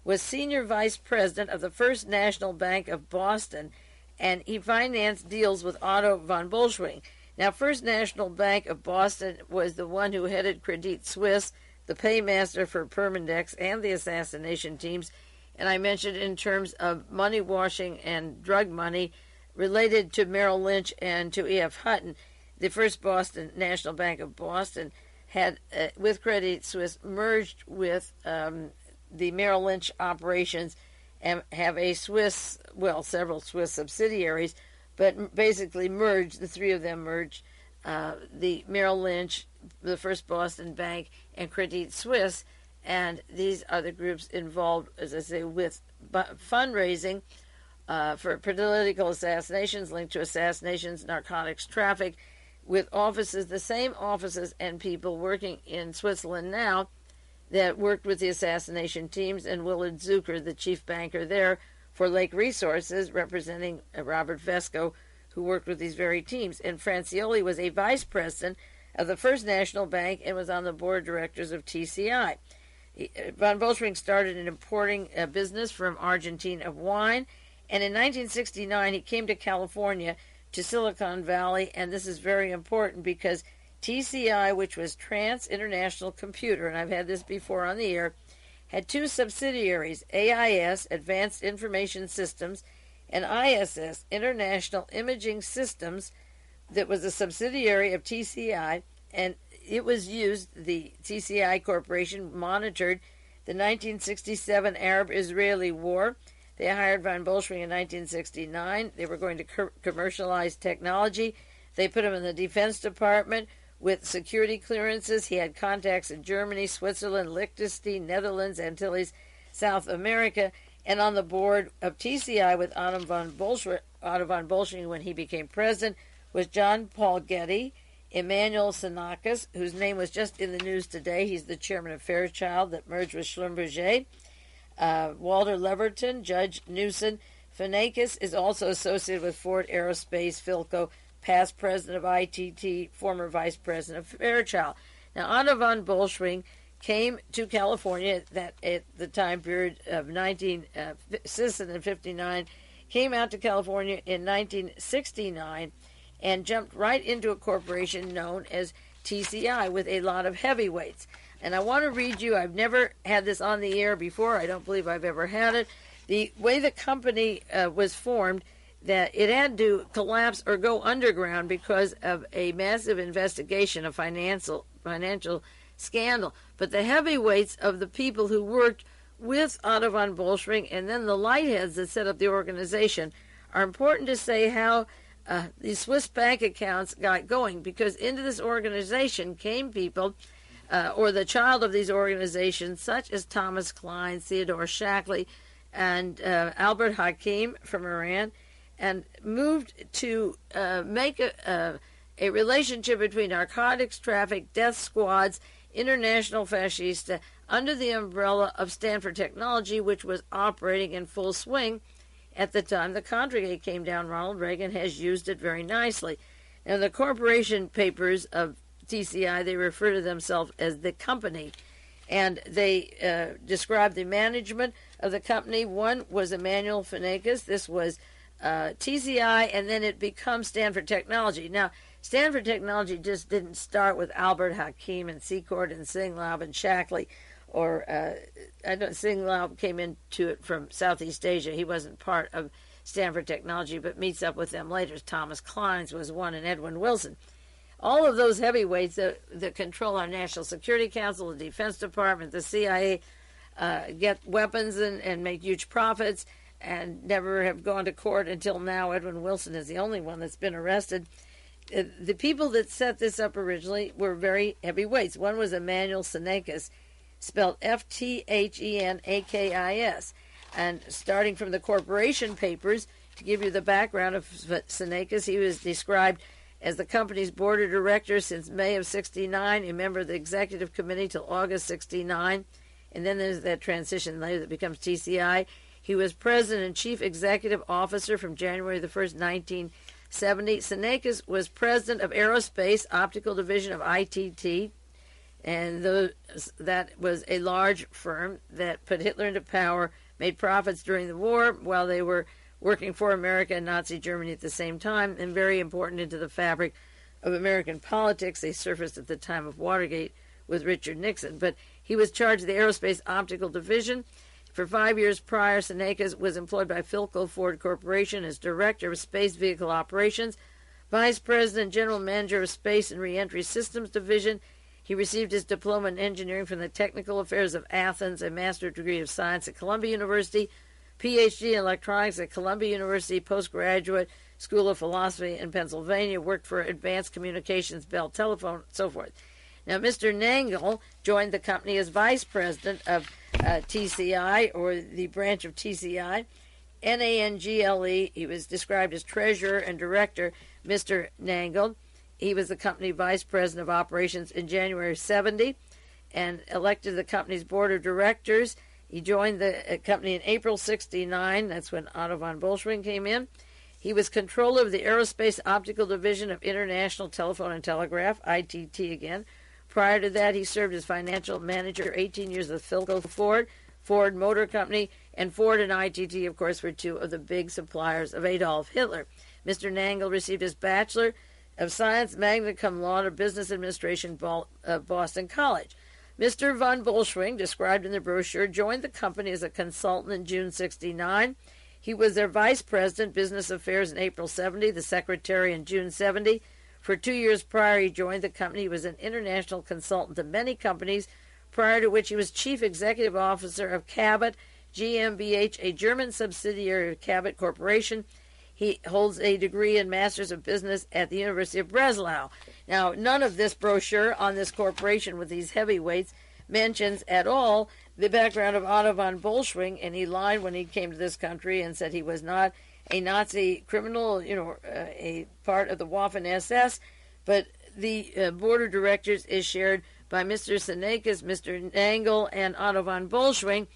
was senior vice president of the First National Bank of Boston, and he financed deals with Otto von Bolschschwing. Now, First National Bank of Boston was the one who headed Credit Suisse, the paymaster for Permindex, and the assassination teams, and I mentioned in terms of money washing and drug money related to Merrill Lynch and to E.F. Hutton. The First Boston National Bank of Boston had, with Credit Suisse, merged with the Merrill Lynch operations and have a Swiss, well, several Swiss subsidiaries, but basically merged, the three of them merged, the Merrill Lynch, the First Boston Bank, and Credit Suisse, and these are the groups involved, as I say, with fundraising for political assassinations, linked to assassinations, narcotics traffic, with offices, the same offices and people working in Switzerland now that worked with the assassination teams, and Willard Zucker, the chief banker there for Lake Resources, representing Robert Vesco, who worked with these very teams. And Francioli was a vice president of the First National Bank and was on the board of directors of TCI. Von Bolschschwing started an importing business from Argentina of wine, and in 1969 he came to California, to Silicon Valley, and this is very important because TCI, which was Trans International Computer, and I've had this before on the air, had two subsidiaries, AIS, Advanced Information Systems, and ISS, International Imaging Systems, that was a subsidiary of TCI, and it was used, the TCI Corporation monitored the 1967 Arab-Israeli War. They hired von Bolschschwing in 1969. They were going to commercialize technology. They put him in the Defense Department with security clearances. He had contacts in Germany, Switzerland, Liechtenstein, Netherlands, Antilles, South America, and on the board of TCI with Otto von Bolschschwing when he became president was John Paul Getty, Emmanuel Sinakis, whose name was just in the news today. He's the chairman of Fairchild that merged with Schlumberger. Walter Leverton, Judge Newson. Finakis is also associated with Ford Aerospace, Philco, past president of ITT, former vice president of Fairchild. Now, Otto von Bolschschwing came to California at the time period of 1959, came out to California in 1969, and jumped right into a corporation known as TCI with a lot of heavyweights. And I want to read you, I've never had this on the air before, I don't believe I've ever had it, the way the company was formed, that it had to collapse or go underground because of a massive investigation, a financial scandal. But the heavyweights of the people who worked with Otto von Bolschschwing and then the lightheads that set up the organization are important to say how the Swiss bank accounts got going, because into this organization came people or the child of these organizations, such as Thomas Cline, Theodore Shackley, and Albert Hakim from Iran, and moved to make a relationship between narcotics traffic, death squads, international fascista, under the umbrella of Stanford Technology, which was operating in full swing at the time the Contragate came down. Ronald Reagan has used it very nicely. Now, the corporation papers of TCI, they refer to themselves as the company, and they describe the management of the company. One was Emmanuel Finakis. This was TCI, and then it becomes Stanford Technology. Now, Stanford Technology just didn't start with Albert Hakim and Secord and Singlaub and Shackley, or I know Singlaub came into it from Southeast Asia. He wasn't part of Stanford Technology, but meets up with them later. Thomas Klein's was one, and Edwin Wilson. All of those heavyweights that control our National Security Council, the Defense Department, the CIA, get weapons and make huge profits and never have gone to court until now. Edwin Wilson is the only one that's been arrested. The people that set this up originally were very heavyweights. One was Emmanuel Sinakis, spelled Fthenakis. And starting from the corporation papers, To give you the background of Senekes, he was described as the company's board of directors since May of 69, a member of the executive committee till August 69, and then there's that transition later that becomes TCI. He was president and chief executive officer from January the 1st, 1970. Senekes was president of Aerospace Optical Division of ITT, and that was a large firm that put Hitler into power, made profits during the war while they were working for America and Nazi Germany at the same time, and very important into the fabric of American politics. They surfaced at the time of Watergate with Richard Nixon. But he was charged of the Aerospace Optical Division. For 5 years prior, Senekes was employed by Philco Ford Corporation as Director of Space Vehicle Operations, Vice President, General Manager of Space and Reentry Systems Division. He received his diploma in engineering from the Technical Affairs of Athens, a master's degree of science at Columbia University, PhD in electronics at Columbia University, postgraduate School of Philosophy in Pennsylvania, worked for Advanced Communications, Bell Telephone, and so forth. Now, Mr. Nangle joined the company as vice president of TCI, or the branch of TCI, Nangle. He was described as treasurer and director, Mr. Nangle. He was the company vice president of operations in January 70 and elected to the company's board of directors. He joined the company in April 69. That's when Otto von Bolschschwing came in. He was controller of the Aerospace Optical Division of International Telephone and Telegraph, ITT again. Prior to that, he served as financial manager 18 years with Philco Ford, Ford Motor Company, and Ford and ITT, of course, were two of the big suppliers of Adolf Hitler. Mr. Nangle received his Bachelor of Science, magna cum laude, Business Administration, Boston College. Mr. von Bolschschwing, described in the brochure, joined the company as a consultant in June 69. He was their vice president, business affairs, in April 70, the secretary in June 70. For 2 years prior, he joined the company. He was an international consultant to many companies, prior to which he was chief executive officer of Cabot GmbH, a German subsidiary of Cabot Corporation. He holds a degree in Masters of Business at the University of Breslau. Now, none of this brochure on this corporation with these heavyweights mentions at all the background of Otto von Bolschschwing, and he lied when he came to this country and said he was not a Nazi criminal, a part of the Waffen-SS, but the board of directors is shared by Mr. Senekes, Mr. Nangle, and Otto von Bolschschwing,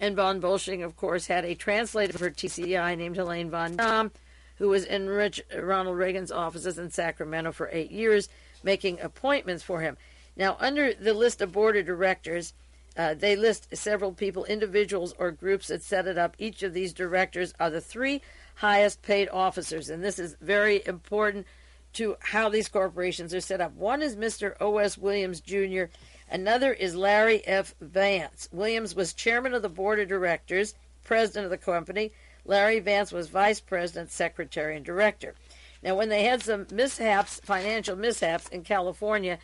and von Bolschschwing, of course, had a translator for TCI named Helene von Dahm, who was in Ronald Reagan's offices in Sacramento for 8 years, making appointments for him. Now, under the list of board of directors, they list several people, individuals or groups that set it up. Each of these directors are the three highest paid officers, and this is very important to how these corporations are set up. One is Mr. O.S. Williams, Jr., another is Larry F. Vance. Williams was chairman of the board of directors, president of the company. Larry Vance was vice president, secretary, and director. Now, when they had some mishaps, financial mishaps in California,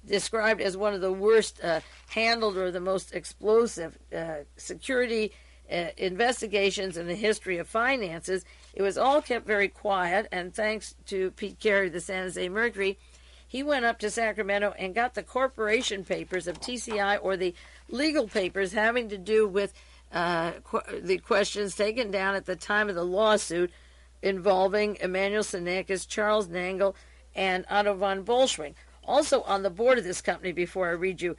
described as one of the worst handled or the most explosive security investigations in the history of finances, it was all kept very quiet, and thanks to Pete Carey, the San Jose Mercury, he went up to Sacramento and got the corporation papers of TCI, or the legal papers having to do with the questions taken down at the time of the lawsuit involving Emanuel Senekes, Charles Nangle, and Otto von Bolschschwing. Also on the board of this company, before I read you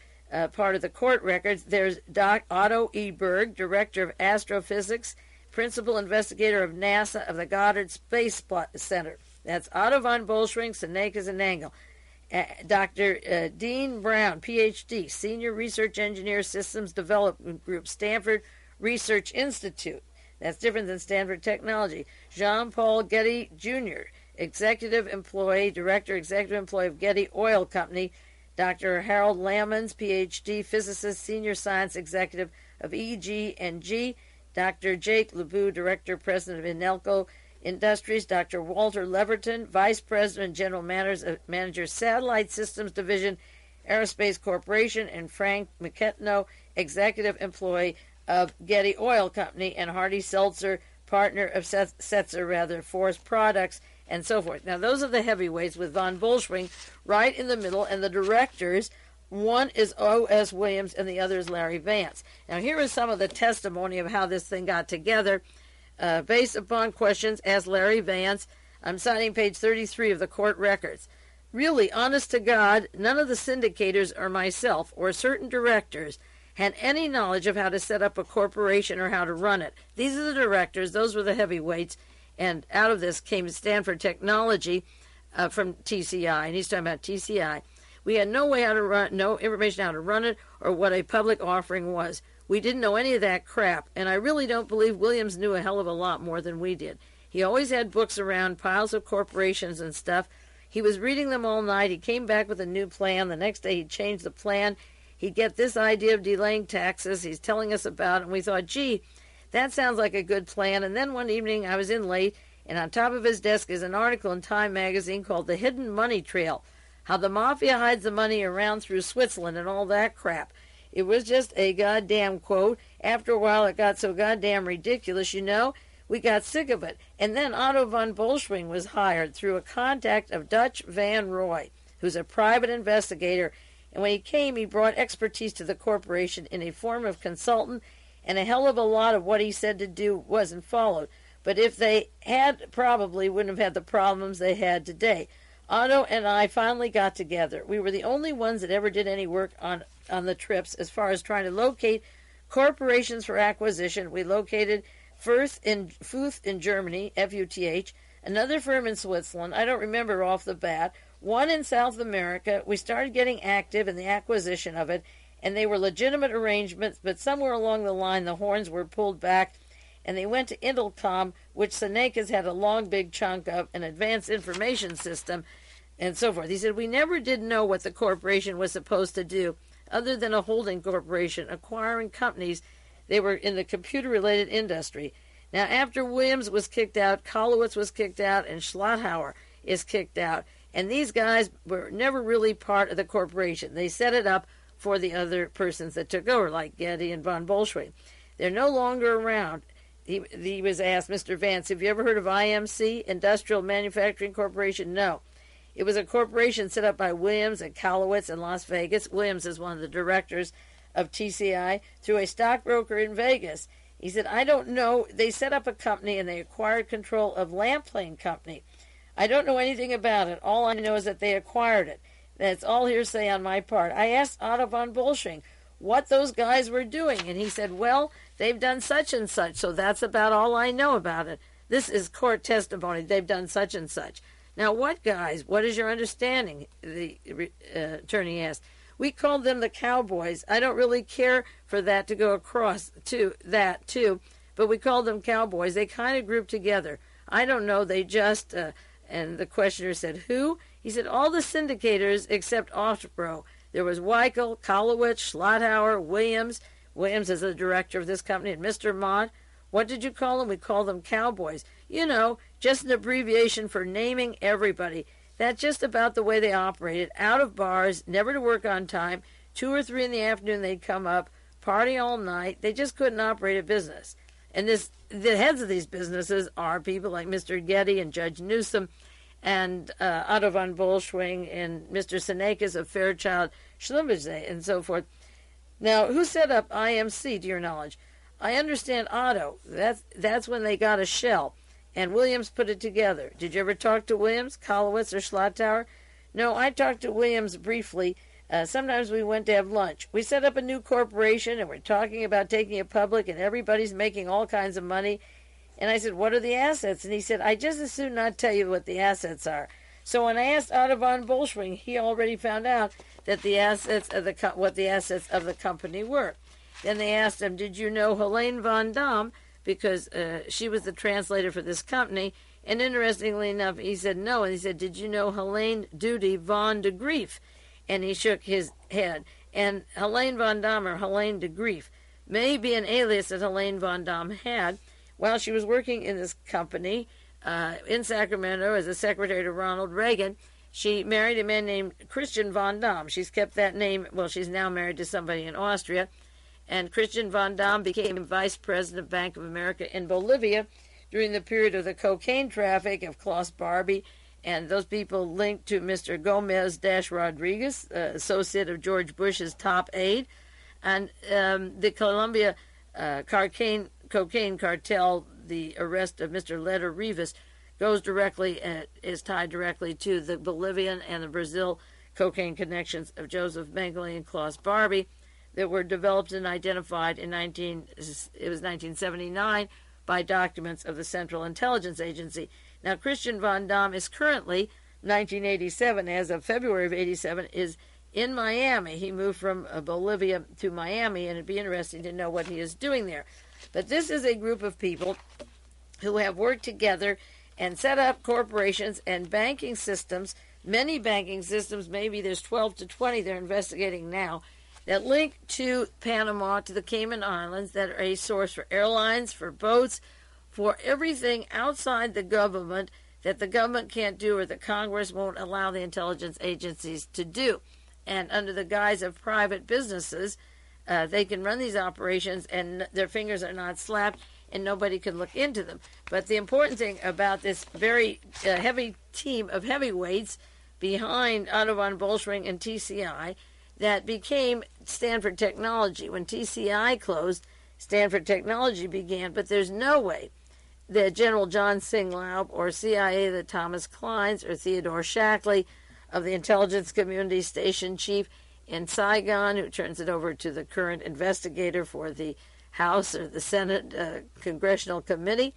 part of the court records, there's Otto E. Berg, director of astrophysics, principal investigator of NASA of the Goddard Space Center. That's Otto von Bolschschwing, Senekes, and Nangle. Dr. Dean Brown, Ph.D., Senior Research Engineer, Systems Development Group, Stanford Research Institute. That's different than Stanford Technology. Jean-Paul Getty, Jr., Executive Employee, Director, Executive Employee of Getty Oil Company. Dr. Harold Lammons, Ph.D., Physicist, Senior Science Executive of EG&G. Dr. Jake LeBoux, Director, President of Inelco Industries. Dr. Walter Leverton, Vice President and General Manager, Satellite Systems Division, Aerospace Corporation. And Frank McKetno, Executive Employee of Getty Oil Company. And Hardy Seltzer, partner of Forest Products, and so forth. Now, those are the heavyweights, with von Bolschschwing right in the middle, and the directors, one is O.S. Williams and the other is Larry Vance. Now, here is some of the testimony of how this thing got together. based upon questions asked Larry Vance. I'm citing page 33 of the court records. Really, honest to God, none of the syndicators or myself or certain directors had any knowledge of how to set up a corporation or how to run it. These are the directors. Those were the heavyweights. And out of this came Stanford Technology from TCI. And he's talking about TCI. We had no way how to run, no information how to run it or what a public offering was. We didn't know any of that crap. And I really don't believe Williams knew a hell of a lot more than we did. He always had books around, piles of corporations and stuff. He was reading them all night. He came back with a new plan. The next day he'd change the plan. He'd get this idea of delaying taxes he's telling us about, and we thought, gee, that sounds like a good plan. And then one evening I was in late, and on top of his desk is an article in Time magazine called The Hidden Money Trail, how the mafia hides the money around through Switzerland and all that crap. It was just a goddamn quote. After a while it got so goddamn ridiculous, you know, we got sick of it. And then Otto von Bolschschwing was hired through a contact of Dutch Van Roy, who's a private investigator. And when he came, he brought expertise to the corporation in a form of consultant, and a hell of a lot of what he said to do wasn't followed. But if they had, probably wouldn't have had the problems they had today. Otto and I finally got together. We were the only ones that ever did any work on the trips as far as trying to locate corporations for acquisition. We located Futh in Germany, F-U-T-H, another firm in Switzerland, I don't remember off the bat, one in South America. We started getting active in the acquisition of it, and they were legitimate arrangements, but somewhere along the line the horns were pulled back, and they went to Intelcom, which Seneca's had a long, big chunk of, an advanced information system, and so forth. He said, we never did know what the corporation was supposed to do, other than a holding corporation, acquiring companies. They were in the computer-related industry. Now, after Williams was kicked out, Carlucci was kicked out, and Schlotthauer is kicked out. And these guys were never really part of the corporation. They set it up for the other persons that took over, like Getty and von Bolschschwing. They're no longer around. He was asked, Mr. Vance, have you ever heard of IMC, Industrial Manufacturing Corporation? No. It was a corporation set up by Williams and Carlucci in Las Vegas. Williams is one of the directors of TCI, through a stockbroker in Vegas. He said, I don't know. They set up a company and they acquired control of Lamplane Company. I don't know anything about it. All I know is that they acquired it. That's all hearsay on my part. I asked Otto von Bolschschwing what those guys were doing, and he said, well, they've done such and such, so that's about all I know about it. This is court testimony. They've done such and such. Now, what guys? What is your understanding? The attorney asked. We called them the Cowboys. I don't really care for that to go across to that, too, but we called them Cowboys. They kind of grouped together. I don't know. They just, and the questioner said, who? He said, all the syndicators except Otto. There was Weichel, Carlucci, Schlotthauer, Williams. Williams is the director of this company, and Mr. Mott. What did you call them? We called them Cowboys. You know, just an abbreviation for naming everybody. That's just about the way they operated. Out of bars, never to work on time. 2 or 3 in the afternoon they'd come up, party all night. They just couldn't operate a business. And the heads of these businesses are people like Mr. Getty and Judge Newsom and Otto von Bolschschwing and Mr. Seneca's of Fairchild Schlumberger and so forth. Now, who set up IMC, to your knowledge? I understand Otto. That's when they got a shell. And Williams put it together. Did you ever talk to Williams, Carlucci, or Schlotthauer? No, I talked to Williams briefly. Sometimes we went to have lunch. We set up a new corporation, and we're talking about taking it public, and everybody's making all kinds of money. And I said, what are the assets? And he said, I just as soon not tell you what the assets are. So when I asked Otto von Bolschschwing, he already found out that the assets of what the assets of the company were. Then they asked him, did you know Helene von Damme? Because she was the translator for this company. And interestingly enough, he said no. And he said, did you know Helene Duty von de Grief? And he shook his head. And Helene von Damme, or Helene de Grief, may be an alias that Helene von Damme had while she was working in this company in Sacramento as a secretary to Ronald Reagan. She married a man named Christian von Damme. She's kept that name. Well, she's now married to somebody in Austria. And Christian von Damme became vice president of Bank of America in Bolivia during the period of the cocaine traffic of Klaus Barbie, and those people linked to Mr. Gomez-Rodriguez, associate of George Bush's top aide, and the Colombia cocaine cartel, the arrest of Mr. Leder Rivas is tied directly to the Bolivian and the Brazil cocaine connections of Joseph Mengele and Klaus Barbie that were developed and identified in 1979 by documents of the Central Intelligence Agency. Now, Christian Von Damme is currently, 1987, as of February of 87, is in Miami. He moved from Bolivia to Miami, and it'd be interesting to know what he is doing there. But this is a group of people who have worked together and set up corporations and banking systems, many banking systems, maybe there's 12 to 20 they're investigating now, that link to Panama, to the Cayman Islands, that are a source for airlines, for boats, for everything outside the government that the government can't do or the Congress won't allow the intelligence agencies to do. And under the guise of private businesses, they can run these operations and their fingers are not slapped and nobody can look into them. But the important thing about this very heavy team of heavyweights behind Otto von Bolschschwing and TCI that became Stanford Technology. When TCI closed, Stanford Technology began, but there's no way that General John Singlaub or CIA, the Thomas Clines, or Theodore Shackley of the intelligence community station chief in Saigon, who turns it over to the current investigator for the House or the Senate Congressional Committee,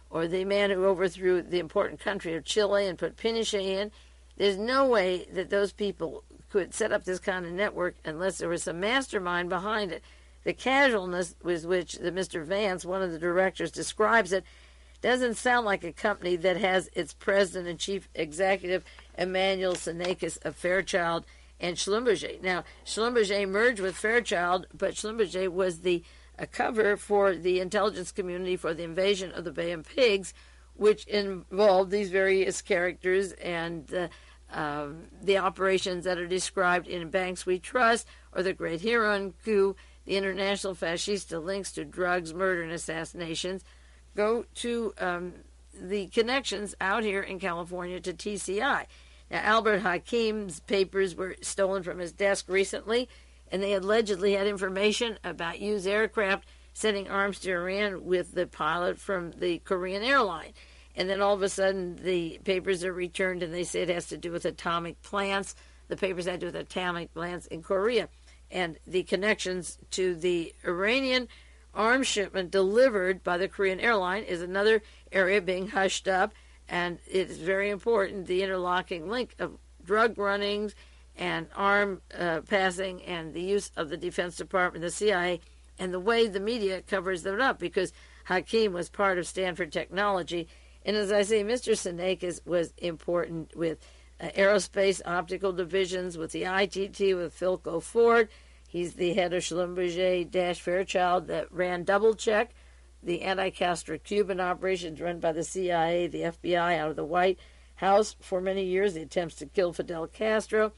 or the man who overthrew the important country of Chile and put Pinochet in. There's no way that those people could set up this kind of network unless there was some mastermind behind it. The casualness with which the Mr. Vance, one of the directors, describes it doesn't sound like a company that has its president and chief executive, Emmanuel Senekis of Fairchild and Schlumberger. Now, Schlumberger merged with Fairchild, but Schlumberger was the cover for the intelligence community for the invasion of the Bay of Pigs, which involved these various characters and the operations that are described in Banks We Trust, or the Great Huron Coup, the international fascista links to drugs, murder, and assassinations. Go to the connections out here in California to TCI. Now, Albert Hakim's papers were stolen from his desk recently, and they allegedly had information about used aircraft sending arms to Iran with the pilot from the Korean airline. And then all of a sudden, the papers are returned, and they say it has to do with atomic plants. The papers had to do with atomic plants in Korea. And the connections to the Iranian arms shipment delivered by the Korean airline is another area being hushed up, and it is very important, the interlocking link of drug runnings and arm passing and the use of the Defense Department, the CIA, and the way the media covers them up, because Hakim was part of Stanford Technology. And as I say, Mr. Senekis was important with aerospace optical divisions, with the ITT, with Philco Ford. He's the head of Schlumberger-Fairchild that ran Double Check, the anti-Castro Cuban operations run by the CIA, the FBI out of the White House for many years, the attempts to kill Fidel Castro.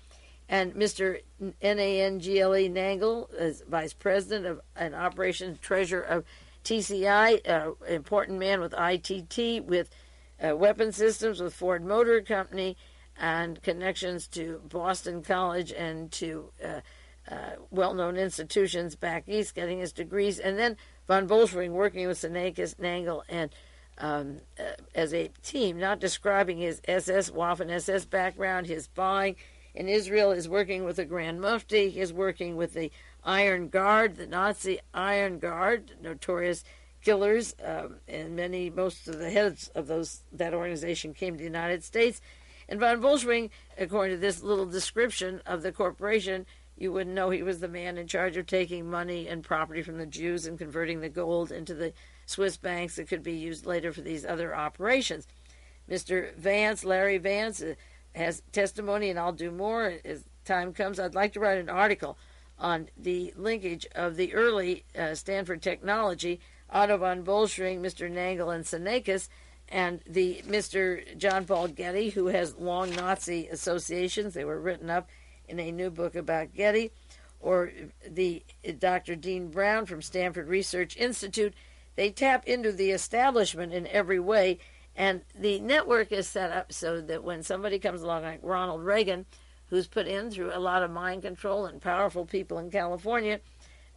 And Mr. Nangle Nangle is vice president of an operations treasurer of TCI, important man with ITT, with weapon systems, with Ford Motor Company, and connections to Boston College and to well-known institutions back east, getting his degrees, and then von Bolschschwing working with Senekis, Nangle, and as a team, not describing his SS, Waffen-SS background, his buying in Israel, is working with the Grand Mufti, is working with the Iron Guard, the Nazi Iron Guard, notorious killers, and most of the heads of that organization came to the United States. And von Bolschschwing, according to this little description of the corporation, you wouldn't know he was the man in charge of taking money and property from the Jews and converting the gold into the Swiss banks that could be used later for these other operations. Mr. Vance, Larry Vance, has testimony, and I'll do more as time comes. I'd like to write an article on the linkage of the early Stanford Technology, Otto von Bolschschwing, Mr. Nangle, and Senekis, and the Mr. John Paul Getty, who has long Nazi associations. They were written up in a new book about Getty, or the Dr. Dean Brown from Stanford Research Institute. They tap into the establishment in every way, and the network is set up so that when somebody comes along like Ronald Reagan, who's put in through a lot of mind control and powerful people in California,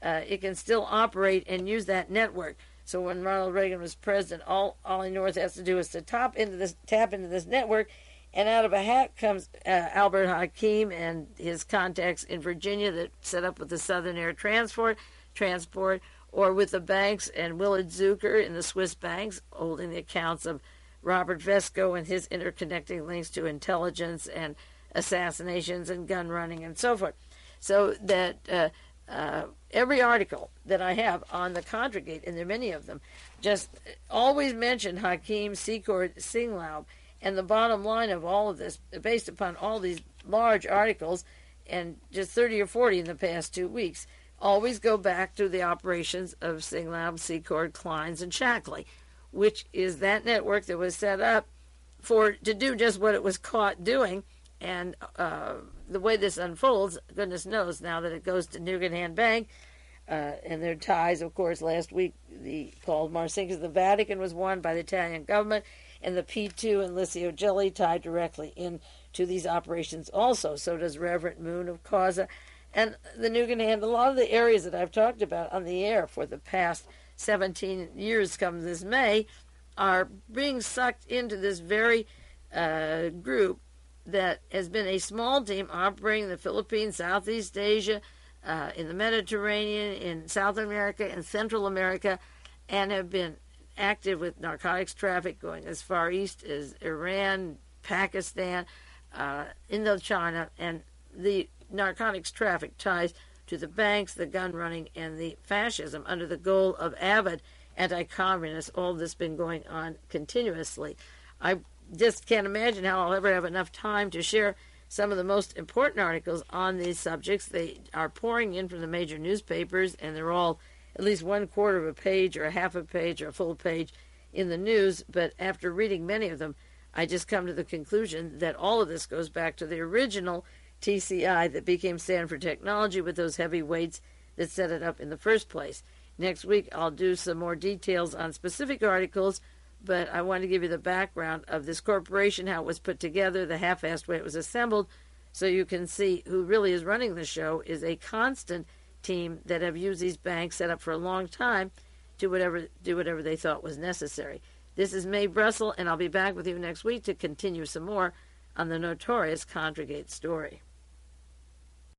it can still operate and use that network. So when Ronald Reagan was president, all Ollie North has to do is to tap into this network, and out of a hat comes Albert Hakim and his contacts in Virginia that set up with the Southern Air Transport, or with the banks and Willard Zucker in the Swiss banks, holding the accounts of Robert Vesco and his interconnecting links to intelligence and assassinations and gun running and so forth. So that every article that I have on the Contragate, and there are many of them, just always mention Hakim, Secord, Singlaub, and the bottom line of all of this, based upon all these large articles, and just 30 or 40 in the past 2 weeks, always go back to the operations of Singlaub, Secord, Clines, and Shackley, which is that network that was set up to do just what it was caught doing. And the way this unfolds, goodness knows now that it goes to Nugan Bank, and their ties, of course, last week, called Marcinkus, the Vatican was won by the Italian government, and the P2 and Licio Gelli tied directly into these operations also. So does Reverend Moon of Causa. And the Nugan, a lot of the areas that I've talked about on the air for the past 17 years come this May are being sucked into this very group that has been a small team operating in the Philippines, Southeast Asia, in the Mediterranean, in South America, and Central America, and have been active with narcotics traffic going as far east as Iran, Pakistan, Indochina, and the narcotics traffic ties to the banks, the gun running, and the fascism under the goal of avid anti-communists. All this been going on continuously. I just can't imagine how I'll ever have enough time to share some of the most important articles on these subjects. They are pouring in from the major newspapers, and they're all at least 1/4 of a page or a half a page or a full page in the news. But after reading many of them, I just come to the conclusion that all of this goes back to the original TCI that became Stanford Technology, with those heavy weights that set it up in the first place. Next week, I'll do some more details on specific articles, but I want to give you the background of this corporation, how it was put together, the half-assed way it was assembled, so you can see who really is running the show is a constant team that have used these banks set up for a long time to do whatever they thought was necessary. This is Mae Brussell, and I'll be back with you next week to continue some more on the notorious Contragate story.